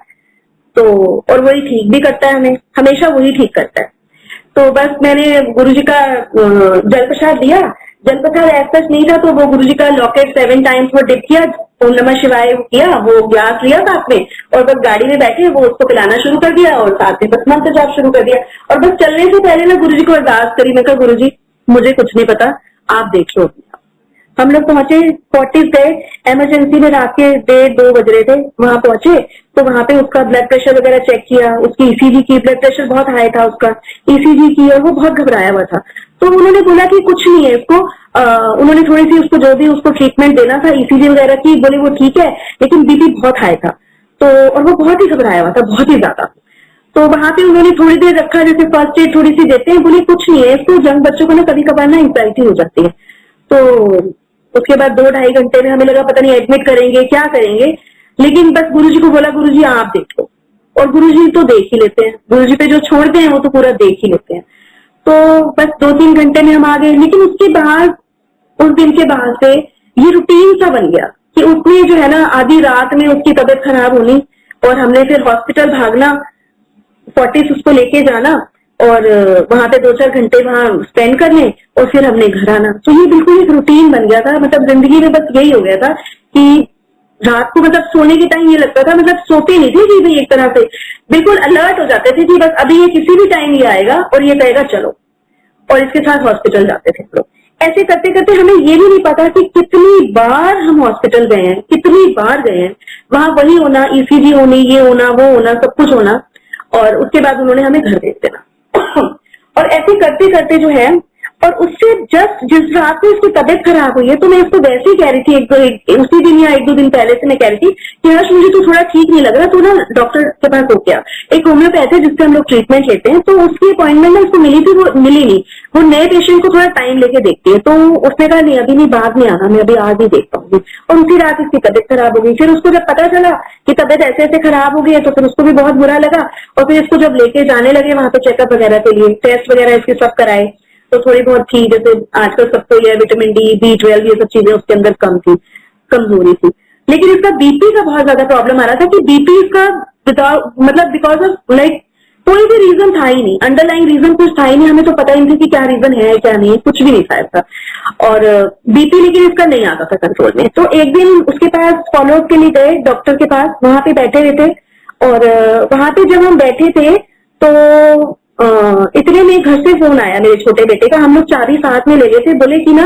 तो और वही ठीक भी करता है, हमें हमेशा वही ठीक करता है। तो बस मैंने गुरुजी का जल प्रसाद दिया, जल प्रसाद ऐसा नहीं था, तो वो गुरुजी का लॉकेट 7 टाइम्स वो डिप किया, ओम नमः शिवाय किया, वो ग्लास लिया साथ में, और बस गाड़ी में बैठे वो उसको पिलाना शुरू कर दिया, और साथ में बस मंत्र जाप शुरू कर दिया। और बस चलने से पहले मैं गुरुजी को अरदास करी, मैं कहा गुरुजी मुझे कुछ नहीं पता, आप देख लो। हम लोग पहुंचे, 40 गए, इमरजेंसी में रात के 1:30-2 बज रहे थे, वहां पहुंचे तो वहां पे उसका ब्लड प्रेशर वगैरह चेक किया, उसकी ईसीजी की, ब्लड प्रेशर बहुत हाई था उसका, ईसीजी की, और वो बहुत घबराया हुआ था। तो उन्होंने बोला कि कुछ नहीं है इसको, उन्होंने थोड़ी सी उसको जो भी उसको ट्रीटमेंट देना था ईसीजी वगैरह की, बोले वो ठीक है, लेकिन बीपी बहुत हाई था। तो और वो बहुत ही घबराया हुआ था, बहुत ही ज्यादा। तो वहां पे उन्होंने थोड़ी देर रखा, जैसे फर्स्ट एड थोड़ी सी देते हैं, बोले कुछ नहीं है इसको, यंग बच्चों को ना कभी कभार ना एंग्जाइटी हो जाती है। तो उसके बाद 2-2.5 घंटे में हमें लगा पता नहीं एडमिट करेंगे क्या करेंगे, लेकिन बस गुरुजी को बोला गुरुजी आप देख लो, और गुरुजी तो देख ही लेते हैं, गुरुजी पे जो छोड़ते हैं वो तो पूरा देख ही लेते हैं। तो बस 2-3 घंटे में हम आ गए, लेकिन उसके बाद उस दिन के बाद से ये रूटीन सा बन गया कि उसने जो है ना आधी रात में उसकी तबीयत खराब होनी और हमने फिर हॉस्पिटल भागना, 40 उसको लेके जाना और वहां पे 2-4 घंटे वहां स्पेंड करने और फिर हमने घर आना। तो ये बिल्कुल एक रूटीन बन गया था, मतलब जिंदगी में बस यही हो गया था कि रात को मतलब सोने के टाइम ये लगता था, मतलब सोते नहीं थे कि भाई, एक तरह से बिल्कुल अलर्ट हो जाते थे कि बस अभी ये किसी भी टाइम ये आएगा और ये कहेगा चलो, और इसके साथ हॉस्पिटल जाते थे लोग। ऐसे करते करते हमें ये भी नहीं पता कि कितनी बार हम हॉस्पिटल गए हैं, कितनी बार गए हैं, वहां वही होना, ईसीजी होनी, ये होना, वो होना, सब कुछ होना, और उसके बाद उन्होंने हमें घर भेज देना। और ऐसे करते करते जो है, और उससे जस्ट जिस रात में उसकी तबीयत खराब हुई है, तो मैं इसको वैसे ही कह रही थी उसी दिन या 1-2 दिन पहले से मैं कह रही थी कि हर्ष मुझे तो थोड़ा ठीक नहीं लग रहा, तो ना डॉक्टर के पास हो गया। एक होम्योपैथ है जिससे हम लोग ट्रीटमेंट लेते हैं, तो उसकी अपॉइंटमेंट ना उसको मिली थी, वो मिली नहीं, वो नए पेशेंट को थोड़ा टाइम लेके देखती है। तो उसने कहा नहीं अभी नहीं, बाद में आना, मैं अभी आज ही देख पाऊंगी। और उसी रात उसकी तबीयत खराब हो गई। फिर उसको जब पता चला कि तबीयत ऐसे ऐसे खराब हो गई है, तो फिर उसको भी बहुत बुरा लगा, और फिर इसको जब लेके जाने लगे वहां पे चेकअप वगैरह के लिए, टेस्ट वगैरह इसके सब कराए, तो थोड़ी बहुत थी, जैसे आजकल सबको ये विटामिन डी, B12 ये सब चीजें उसके अंदर कम थी, कमजोरी थी। लेकिन इसका बीपी का बहुत ज्यादा प्रॉब्लम आ रहा था कि बीपी इसका मतलब बिकॉज ऑफ लाइक कोई भी रीजन था ही नहीं, अंडरलाइन रीजन कुछ था ही नहीं, हमें तो पता ही नहीं था कि क्या रीजन है क्या नहीं, कुछ भी नहीं था ऐसा। और बीपी लेकिन इसका नहीं आता था कंट्रोल में। तो एक दिन उसके पास फॉलोअप के लिए गए डॉक्टर के पास, वहां पे बैठे हुए थे, और वहां पे जब हम बैठे थे तो इतने में घर से फोन आया मेरे छोटे बेटे का। हम लोग चाबी साथ में ले गए थे, बोले कि ना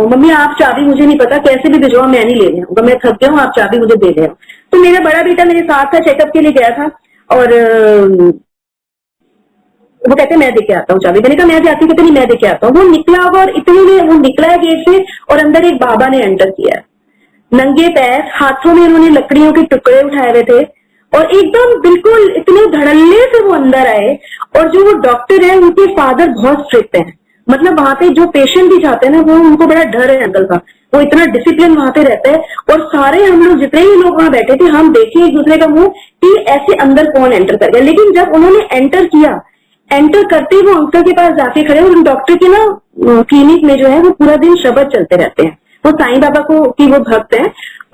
मम्मी आप चाबी, मुझे नहीं पता कैसे भी भिजवाओ, मैं नहीं ले रहा हूँ, मैं थक गया हूँ, आप चाबी मुझे दे दे। तो मेरा बड़ा बेटा मेरे साथ था, चेकअप के लिए गया था, और वो कहते मैं देके आता हूँ चाबी। मैंने कहा मैं जाती, कहते नहीं मैं देके आता हूँ। वो निकला होगा, और इतने में वो निकला है गेट से, और अंदर एक बाबा ने एंटर किया है, नंगे पैर, हाथों में उन्होंने लकड़ियों के टुकड़े उठाए हुए थे, और एकदम बिल्कुल इतने धड़ल्ले से वो अंदर आए। और जो वो डॉक्टर है उनके फादर बहुत स्ट्रिक्ट हैं, मतलब वहां पे जो पेशेंट भी जाते हैं ना, वो उनको बड़ा डर है अंकल का, वो इतना डिसिप्लिन वहां पे रहता है। और सारे हम लोग जितने भी लोग वहां बैठे थे, हम देखे एक दूसरे का मुंह कि ऐसे अंदर कौन एंटर कर गया। लेकिन जब उन्होंने एंटर किया, एंटर करते ही वो अंकल के पास जाके खड़े, और डॉक्टर के ना क्लिनिक में जो है वो पूरा दिन शब्द चलते रहते हैं, वो साईं बाबा को की वो भक्त है,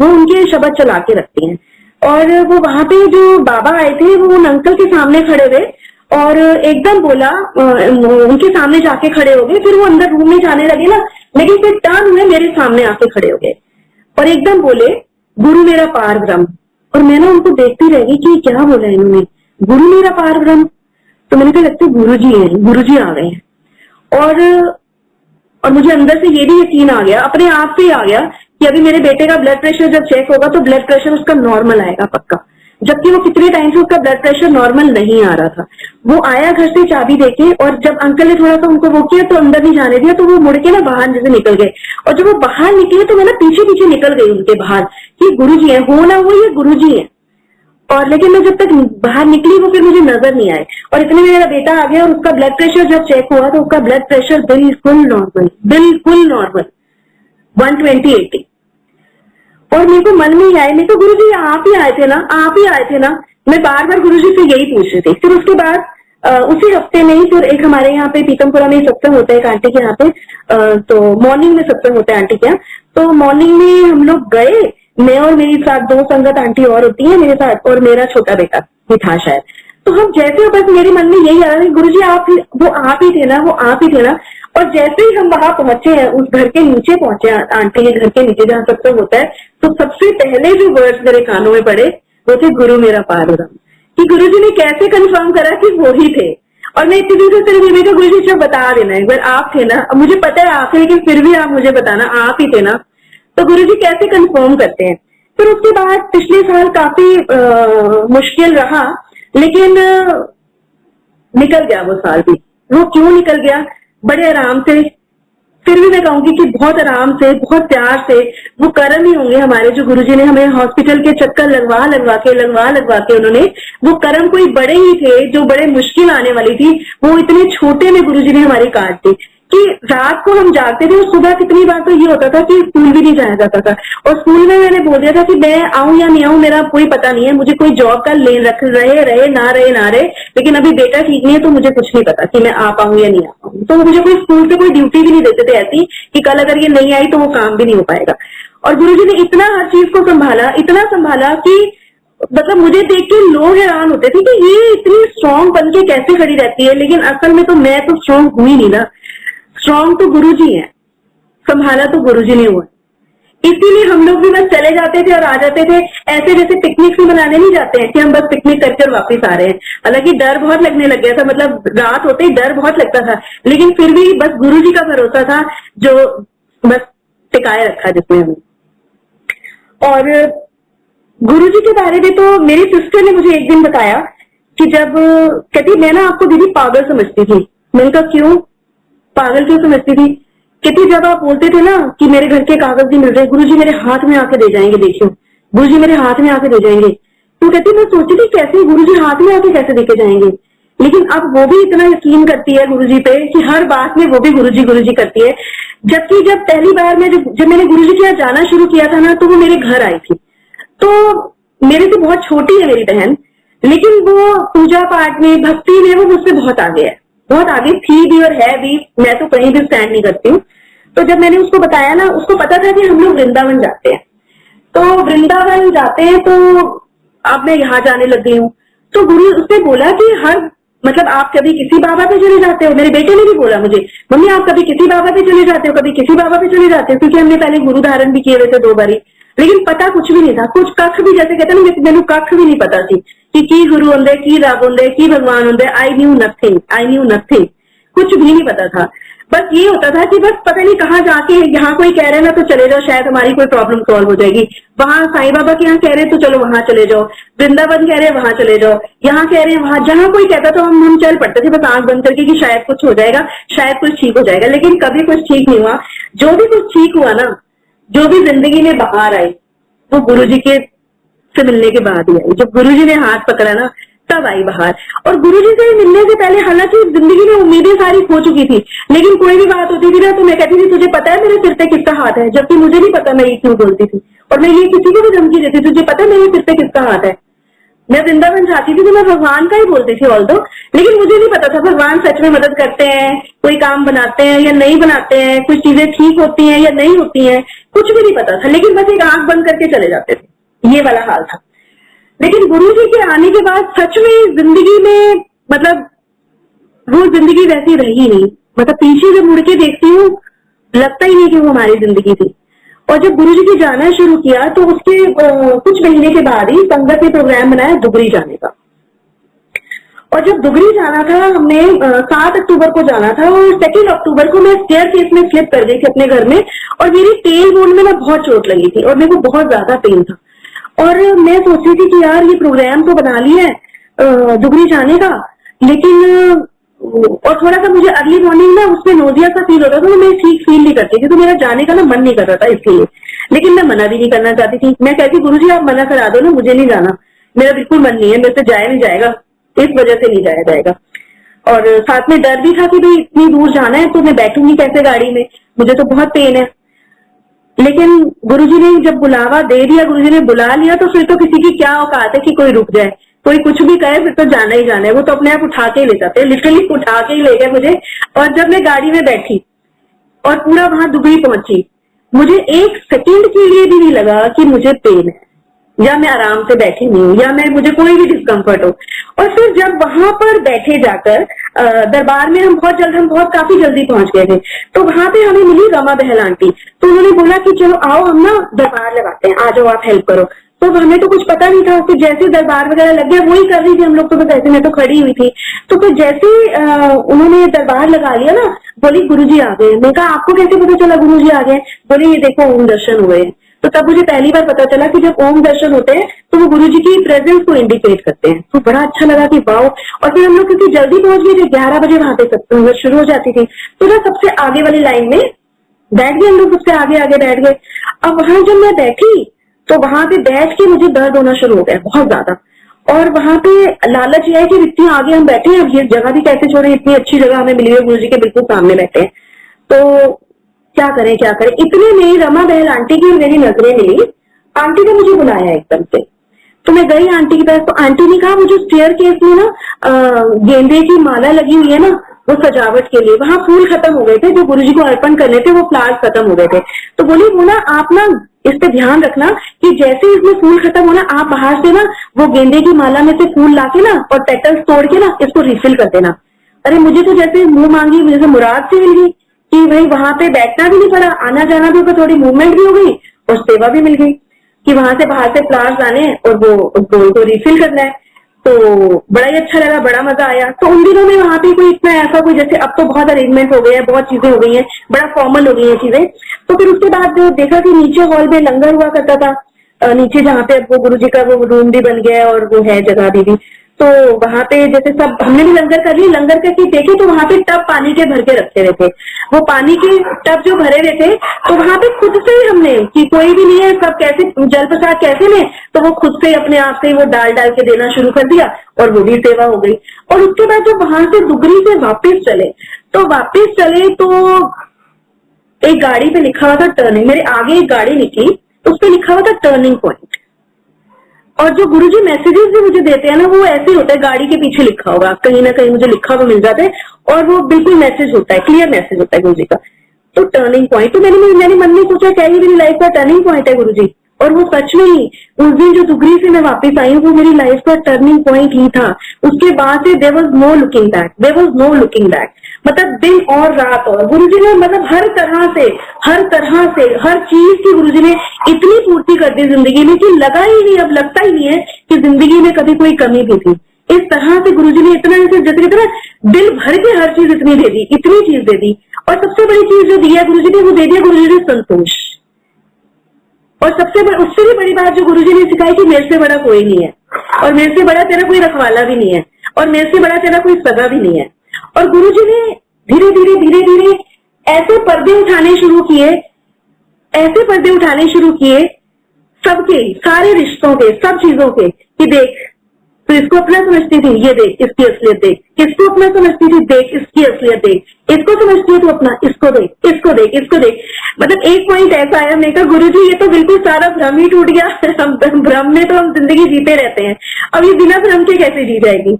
वो उनके शब्द चला के रखती हैं। और वो वहां पे जो बाबा आए थे वो उन अंकल के सामने खड़े हुए, और एकदम बोला, उनके सामने जाके खड़े हो गए। फिर वो अंदर रूम में जाने लगे ना, लेकिन फिर टर्न हुए मेरे सामने आके खड़े हो गए, और एकदम बोले गुरु मेरा पार ब्रह्म। और मैं ना उनको देखती रह गई कि क्या बोला इन्होंने, गुरु मेरा पार ब्रह्म। तो मैंने कहा लगता है गुरु जी है, गुरु जी आ गए हैं। और मुझे अंदर से ये भी यकीन आ गया, अपने आप से ही आ गया कि अभी मेरे बेटे का ब्लड प्रेशर जब चेक होगा तो ब्लड प्रेशर उसका नॉर्मल आएगा पक्का, जबकि वो कितने टाइम से उसका ब्लड प्रेशर नॉर्मल नहीं आ रहा था। वो आया घर से चाबी देके, और जब अंकल ने थोड़ा सा उनको वो किया तो अंदर नहीं जाने दिया, तो वो मुड़ के ना बाहर जैसे निकल गए। और जब वो बाहर निकले तो मैं ना पीछे पीछे निकल गई उनके बाहर कि गुरुजी है, हो ना हो ये गुरुजी है। और लेकिन मैं जब तक बाहर निकली वो फिर मुझे नजर नहीं आए, और इतने में मेरा बेटा आ गया, और उसका ब्लड प्रेशर जब चेक हुआ तो उसका ब्लड प्रेशर बिल्कुल नॉर्मल, बिल्कुल नॉर्मल, 120/80। और मेरे को मन में ही आया, मेरे को गुरुजी आप ही आए थे ना, आप ही आए थे ना। मैं बार बार गुरुजी से यही पूछ रही थी। फिर उसके बाद उसी हफ्ते में ही फिर एक हमारे यहाँ पे पीतमपुरा में सत्संग होता है एक आंटी के यहाँ पे, तो मॉर्निंग में सत्संग होता है आंटी के यहाँ। तो मॉर्निंग में हम लोग गए, मैं और मेरी साथ 2 संगत आंटी और होती है मेरे साथ, और मेरा छोटा बेटा भी था शायद। तो हम जैसे, बस मेरे मन में यही आ रहा है गुरुजी आप ही, वो आप ही थे ना, वो आप ही थे ना। और जैसे ही हम वहां पहुंचे हैं, उस घर के नीचे पहुंचे, आंटी के घर के नीचे जहाँ सत्संग होता है, तो सबसे पहले जो वर्ड्स मेरे कानों में पड़े वो थे गुरु मेरा पार ब्रह्म। कि गुरुजी ने कैसे कंफर्म करा कि वो ही थे। और मैं इतनी दिन से मेरे को गुरुजी से बता देना एक बार, आप थे ना। अब मुझे पता है आप थे, लेकिन फिर भी आप मुझे बताना आप ही थे ना। तो गुरुजी कैसे कंफर्म करते हैं। फिर उसके बाद पिछले साल काफी मुश्किल रहा, लेकिन निकल गया वो साल भी। वो क्यों निकल गया, बड़े आराम से फिर भी मैं कहूंगी कि बहुत आराम से, बहुत प्यार से वो कर्म ही होंगे हमारे, जो गुरुजी ने हमें हॉस्पिटल के चक्कर लगवा के उन्होंने, वो कर्म कोई बड़े ही थे, जो बड़े मुश्किल आने वाली थी, वो इतने छोटे में गुरुजी ने हमारी काट दी कि रात को हम जागते थे और सुबह कितनी बार तो ये होता था कि स्कूल भी नहीं जाया जाता था। और स्कूल में मैंने बोल दिया था कि मैं आऊं या नहीं आऊं मेरा कोई पता नहीं है, मुझे कोई जॉब का ले रख रहे ना रहे, लेकिन अभी बेटा ठीक नहीं है तो मुझे कुछ नहीं पता कि मैं आ पाऊं या नहीं आ पाऊं। तो मुझे कोई स्कूल से कोई ड्यूटी भी नहीं देते थे ऐसी कि कल अगर ये नहीं आई तो वो काम भी नहीं हो पाएगा। और गुरुजी ने इतना हर चीज को संभाला, इतना संभाला कि मतलब मुझे देख के लोग हैरान होते थे कि ये इतनी स्ट्रांग बन के कैसे खड़ी रहती है, लेकिन असल में तो मैं तो स्ट्रांग हुई नहीं ना, स्ट्रांग तो गुरुजी है, संभाला तो गुरुजी ने हुआ। इसीलिए हम लोग भी बस चले जाते थे और आ जाते थे, ऐसे जैसे पिकनिक भी मनाने नहीं जाते हैं कि हम बस पिकनिक करके वापस आ रहे हैं। हालांकि डर बहुत लगने लग गया था, मतलब रात होते ही डर बहुत लगता था, लेकिन फिर भी बस गुरुजी का भरोसा था जो बस टिकाए रखा जिसने हमें। और गुरुजी के बारे में तो मेरी सिस्टर ने मुझे एक दिन बताया कि जब कहती मैं ना आपको दीदी पागल समझती थी। मैंने कहा क्यों, पागल क्यों समझती थी? कहती जब आप बोलते थे ना कि मेरे घर के कागज नहीं मिल रहे, गुरुजी मेरे हाथ में आके दे जाएंगे, देखियो गुरुजी मेरे हाथ में आके दे जाएंगे, तो कहती मैं सोचती थी कैसे गुरुजी हाथ में आके कैसे देके जाएंगे। लेकिन अब वो भी इतना यकीन करती है गुरुजी पे कि हर बात में वो भी गुरुजी गुरुजी करती है। जबकि जब पहली बार में जब मैंने गुरुजी के यहाँ जाना शुरू किया था ना, तो वो मेरे घर आई थी। तो मेरे से बहुत छोटी है मेरी बहन, लेकिन वो पूजा पाठ में, भक्ति में वो मुझसे बहुत आगे है, बहुत आगे थी भी और है भी। मैं तो कहीं भी स्टैंड नहीं करती हूँ। तो जब मैंने उसको बताया ना, उसको पता था कि हम लोग वृंदावन जाते हैं, तो वृंदावन जाते हैं तो अब मैं यहाँ जाने लग गई हूँ। तो गुरु उसने बोला कि हर मतलब आप कभी किसी बाबा पे चले जाते हो। मेरे बेटे ने भी बोला मुझे, मम्मी आप कभी किसी बाबा पे चले जाते हो, कभी किसी बाबा पे चले जाते हो, क्योंकि हमने पहले गुरु धारण भी किए हुए थे 2 बारी, लेकिन पता कुछ भी नहीं था, कुछ कख भी, जैसे कहते ना मैंने कख भी नहीं पता थी कि गुरु होंगे, की रब होंगे, की भगवान होंगे। आई न्यू नथिंग, कुछ भी नहीं पता था। बस ये होता था कि बस पता नहीं कहाँ जाके, यहाँ कोई कह रहे हैं ना तो चले जाओ, शायद हमारी कोई प्रॉब्लम सॉल्व हो जाएगी। वहां साईं बाबा के यहाँ कह रहे हैं तो चलो वहां चले जाओ, वृंदावन कह रहे हैं वहां चले जाओ, यहाँ कह रहे हैं वहां, जहाँ कोई कहता तो हम चल पड़ते थे बस आंख बंद करके कि शायद कुछ हो जाएगा, शायद कुछ ठीक हो जाएगा। लेकिन कभी कुछ ठीक नहीं हुआ। जो भी कुछ ठीक हुआ ना, जो भी जिंदगी में बाहर आई, वो गुरुजी के से मिलने के बाद ही आई। जब गुरुजी ने हाथ पकड़ा ना, तब आई बाहर। और गुरुजी से मिलने से पहले हालांकि जिंदगी में उम्मीदें सारी खो चुकी थी, लेकिन कोई भी बात होती थी ना तो मैं कहती थी तुझे पता है मेरे सिर पे किसका हाथ है, जबकि मुझे नहीं पता मैं ये क्यों बोलती थी। और मैं ये किसी को भी धमकी देती थी, तुझे पता है मेरे सिर पे किसका हाथ है। मैं वृंदावन जाती थी तो मैं भगवान का ही बोलती थी ऑल्दो, लेकिन मुझे नहीं पता था भगवान सच में मदद करते हैं, कोई काम बनाते हैं या नहीं बनाते हैं, कुछ चीजें ठीक होती हैं या नहीं होती हैं, कुछ भी नहीं पता था। लेकिन बस एक आंख बंद करके चले जाते थे, ये वाला हाल था। लेकिन गुरुजी के आने के बाद सच में जिंदगी में मतलब वो जिंदगी वैसी रही नहीं। मतलब पीछे जब मुड़ के देखती हूँ लगता ही नहीं कि वो हमारी जिंदगी थी। और जब गुरुजी के जाना शुरू किया तो उसके कुछ महीने के बाद ही संगत ने प्रोग्राम बनाया दुबरी जाने का। और जब दुबरी जाना था, हमने 7 अक्टूबर को जाना था और 2 अक्टूबर को मैं स्टेयरकेस में स्लिप कर गई थी अपने घर में, और मेरी टेल बोन में ना बहुत चोट लगी थी और मेरे को बहुत ज्यादा पेन था। और मैं सोच रही थी कि यार ये प्रोग्राम तो बना लिया है दुबरी जाने का, लेकिन और थोड़ा सा मुझे अर्ली मॉर्निंग ना उसमें नोजिया सा फील होता था, तो मैं ठीक फील नहीं करती थी, तो मेरा जाने का ना मन नहीं कर रहा था इसलिए। लेकिन मैं मना भी नहीं करना चाहती थी। मैं कहती गुरुजी आप मना करा दो ना, मुझे नहीं जाना, मेरा बिल्कुल मन नहीं है, मेरे से जाया नहीं जाएगा, इस वजह से नहीं जाया जाएगा। और साथ में डर भी था कि भाई इतनी दूर जाना है तो मैं बैठूंगी कैसे गाड़ी में, मुझे तो बहुत पेन है। लेकिन गुरुजी ने जब बुलावा दे दिया, गुरुजी ने बुला लिया, तो फिर तो किसी की क्या औकात है कि कोई रुक जाए, कोई कुछ भी कहे फिर तो जाना ही जाना है। वो तो अपने आप उठा के ही ले जाते हैं, लिटरली उठा के ही ले गए मुझे। और जब मैं गाड़ी में बैठी और पूरा वहां दुबई पहुंची, मुझे 1 सेकंड के लिए भी नहीं लगा कि मुझे पेन है या मैं आराम से बैठी नहीं हूँ या मैं मुझे कोई भी डिस्कम्फर्ट हो। और फिर जब वहां पर बैठे जाकर दरबार में हम बहुत काफी जल्दी पहुंच गए थे, तो वहां पे हमें मिली रमा बहल आंटी। तो उन्होंने बोला कि चलो आओ हम ना दरबार लगाते हैं, आ जाओ आप हेल्प करो। तो हमें तो कुछ पता नहीं था, फिर जैसे दरबार वगैरह लग गया वही कर रही थी हम लोग, तो बस ऐसे मैं तो खड़ी हुई थी। तो फिर जैसे उन्होंने दरबार लगा लिया ना, बोली गुरुजी आ गए। मैंने कहा आपको कैसे पता चला गुरुजी आ गए? बोले ये देखो ओम दर्शन हुए। तो तब मुझे पहली बार पता चला कि जब ओम दर्शन होते हैं तो वो गुरुजी की प्रेजेंस को इंडिकेट करते हैं। तो बड़ा अच्छा लगा कि वाओ। और फिर हम लोग क्योंकि जल्दी पहुंच गए थे, 11 बजे वहां पे सब शुरू हो जाती थी, तो ना सबसे आगे वाली लाइन में बैठ गए हम लोग, उसके आगे आगे बैठ गए। अब वहां जब मैं बैठी तो वहां पे बैठ के मुझे दर्द होना शुरू हो गया बहुत ज्यादा, और वहां पे लालच ये है कि इतनी आगे हम बैठे हैं, अब ये जगह भी कैसे छोड़े, इतनी अच्छी जगह हमें मिली है, गुरु जी के बिल्कुल सामने बैठे हैं, तो क्या करें क्या करें। इतने में रमा बहल आंटी की मेरी नजरें मिली। आंटी ने मुझे बुलाया एकदम से, तो मैं गई आंटी के पास। तो आंटी ने कहा वो जो स्टेयर केस में ना गेंदे की माला लगी हुई है ना, वो सजावट के लिए, वहां फूल खत्म हो गए थे जो गुरुजी को अर्पण करने थे, वो फ्लावर्स खत्म हो गए थे। तो बोली वो ना आप ना इस पे ध्यान रखना कि जैसे इसमें फूल खत्म होना, आप बाहर से ना वो गेंदे की माला में से फूल लाके ना और पेटल्स तोड़ के ना इसको रिफिल कर देना। अरे मुझे तो जैसे मुंह मांगी, मुझे तो मुराद से मिल गई कि भाई वहां पे बैठना भी नहीं पड़ा, आना जाना भी होगा, थोड़ी मूवमेंट भी हो गई और सेवा भी मिल गई कि वहां से बाहर से फ्लावर्स लाने और वो गोल को रिफिल करना है। तो बड़ा ही अच्छा लगा, बड़ा मजा आया। तो उन दिनों में वहां पे कोई इतना ऐसा कोई, जैसे अब तो बहुत अरेंजमेंट हो गए हैं, बहुत चीजें हो गई हैं, बड़ा फॉर्मल हो गई हैं चीजें। तो फिर उसके बाद देखा कि नीचे हॉल में लंगर हुआ करता था, नीचे जहाँ पे अब वो गुरुजी का वो रूम भी बन गया है और वो है जगह भी। तो वहां पे जैसे सब हमने भी लंगर कर ली, लंगर करके देखे तो वहां पे टब पानी के भर के रखे हुए थे। वो पानी के टब जो भरे हुए थे, तो वहां पे खुद से ही हमने, कि कोई भी नहीं है, सब कैसे जल प्रसाद कैसे लें, तो वो खुद से अपने आप से वो डाल डाल के देना शुरू कर दिया और वो भी सेवा हो गई। और उसके बाद जब वहां से दुगरी से वापस चले तो एक गाड़ी पे लिखा हुआ था टर्निंग, मेरे आगे एक गाड़ी निकली, उस पे लिखा हुआ था टर्निंग पॉइंट। और जो गुरुजी मैसेजेस भी मुझे देते हैं ना, वो ऐसे होता है, गाड़ी के पीछे लिखा होगा, कहीं ना कहीं मुझे लिखा हुआ मिल जाता है और वो बिल्कुल मैसेज होता है, क्लियर मैसेज होता है गुरुजी का। तो टर्निंग पॉइंट, तो मैंने मन में सोचा क्या ये मेरी लाइफ का टर्निंग पॉइंट है गुरुजी, और वो सच में ही उस दिन जो दुगरी से मैं वापस आई हूँ, वो मेरी लाइफ का टर्निंग पॉइंट ही था। उसके बाद से there was no looking back, मतलब दिन और रात। और गुरुजी ने मतलब हर तरह से हर चीज की गुरुजी ने इतनी पूर्ति कर दी जिंदगी में कि लगा ही नहीं, अब लगता ही नहीं है कि जिंदगी में कभी कोई कमी भी थी। इस तरह से गुरुजी ने इतना जैसे तरह दिल भर के हर चीज इतनी दे दी, इतनी चीज दे दी। और सबसे बड़ी चीज जो दिया गुरुजी ने, वो दे दिया गुरुजी ने संतोष। और उससे भी बड़ी बात जो गुरुजी ने सिखाई कि मेरे से बड़ा कोई नहीं है, और मेरे से बड़ा तेरा कोई रखवाला भी नहीं है, और मेरे से बड़ा तेरा कोई सगा भी नहीं है। और गुरुजी ने धीरे धीरे ऐसे पर्दे उठाने शुरू किए सबके, सारे रिश्तों के, सब चीजों के, कि देख तो इसको अपना समझती थी, ये देख इसकी असलियत देख, इसको अपना समझती थी, देख इसकी असलियत देख, इसको समझती है तो अपना, इसको देख, इसको देख, इसको देख। मतलब एक पॉइंट ऐसा आया, मैं कहा गुरुजी ये तो बिल्कुल सारा भ्रम ही टूट गया, भ्रम में तो हम जिंदगी जीते रहते हैं, अब ये बिना भ्रम के कैसे जी जाएगी।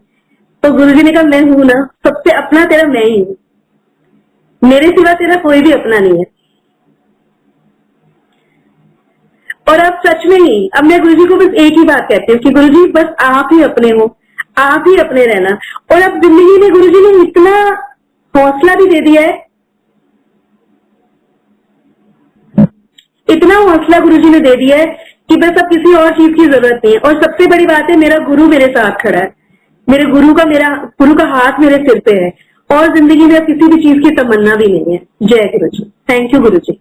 तो गुरुजी ने कहा मैं हूं ना, सबसे अपना तेरा मैं ही हूं, मेरे सिवा तेरा कोई भी अपना नहीं है। और अब सच में ही, अब मैं गुरुजी को बस एक ही बात कहती हूँ कि गुरुजी बस आप ही अपने हो, आप ही अपने रहना। और अब जिंदगी में गुरुजी ने इतना हौसला भी दे दिया है, इतना हौसला गुरुजी ने दे दिया है कि बस अब किसी और चीज की जरूरत नहीं है। और सबसे बड़ी बात है, मेरा गुरु मेरे साथ खड़ा है, मेरे गुरु का हाथ मेरे सिर पे है, और जिंदगी में किसी भी चीज की तमन्ना भी नहीं है। जय गुरुजी, थैंक यू गुरुजी।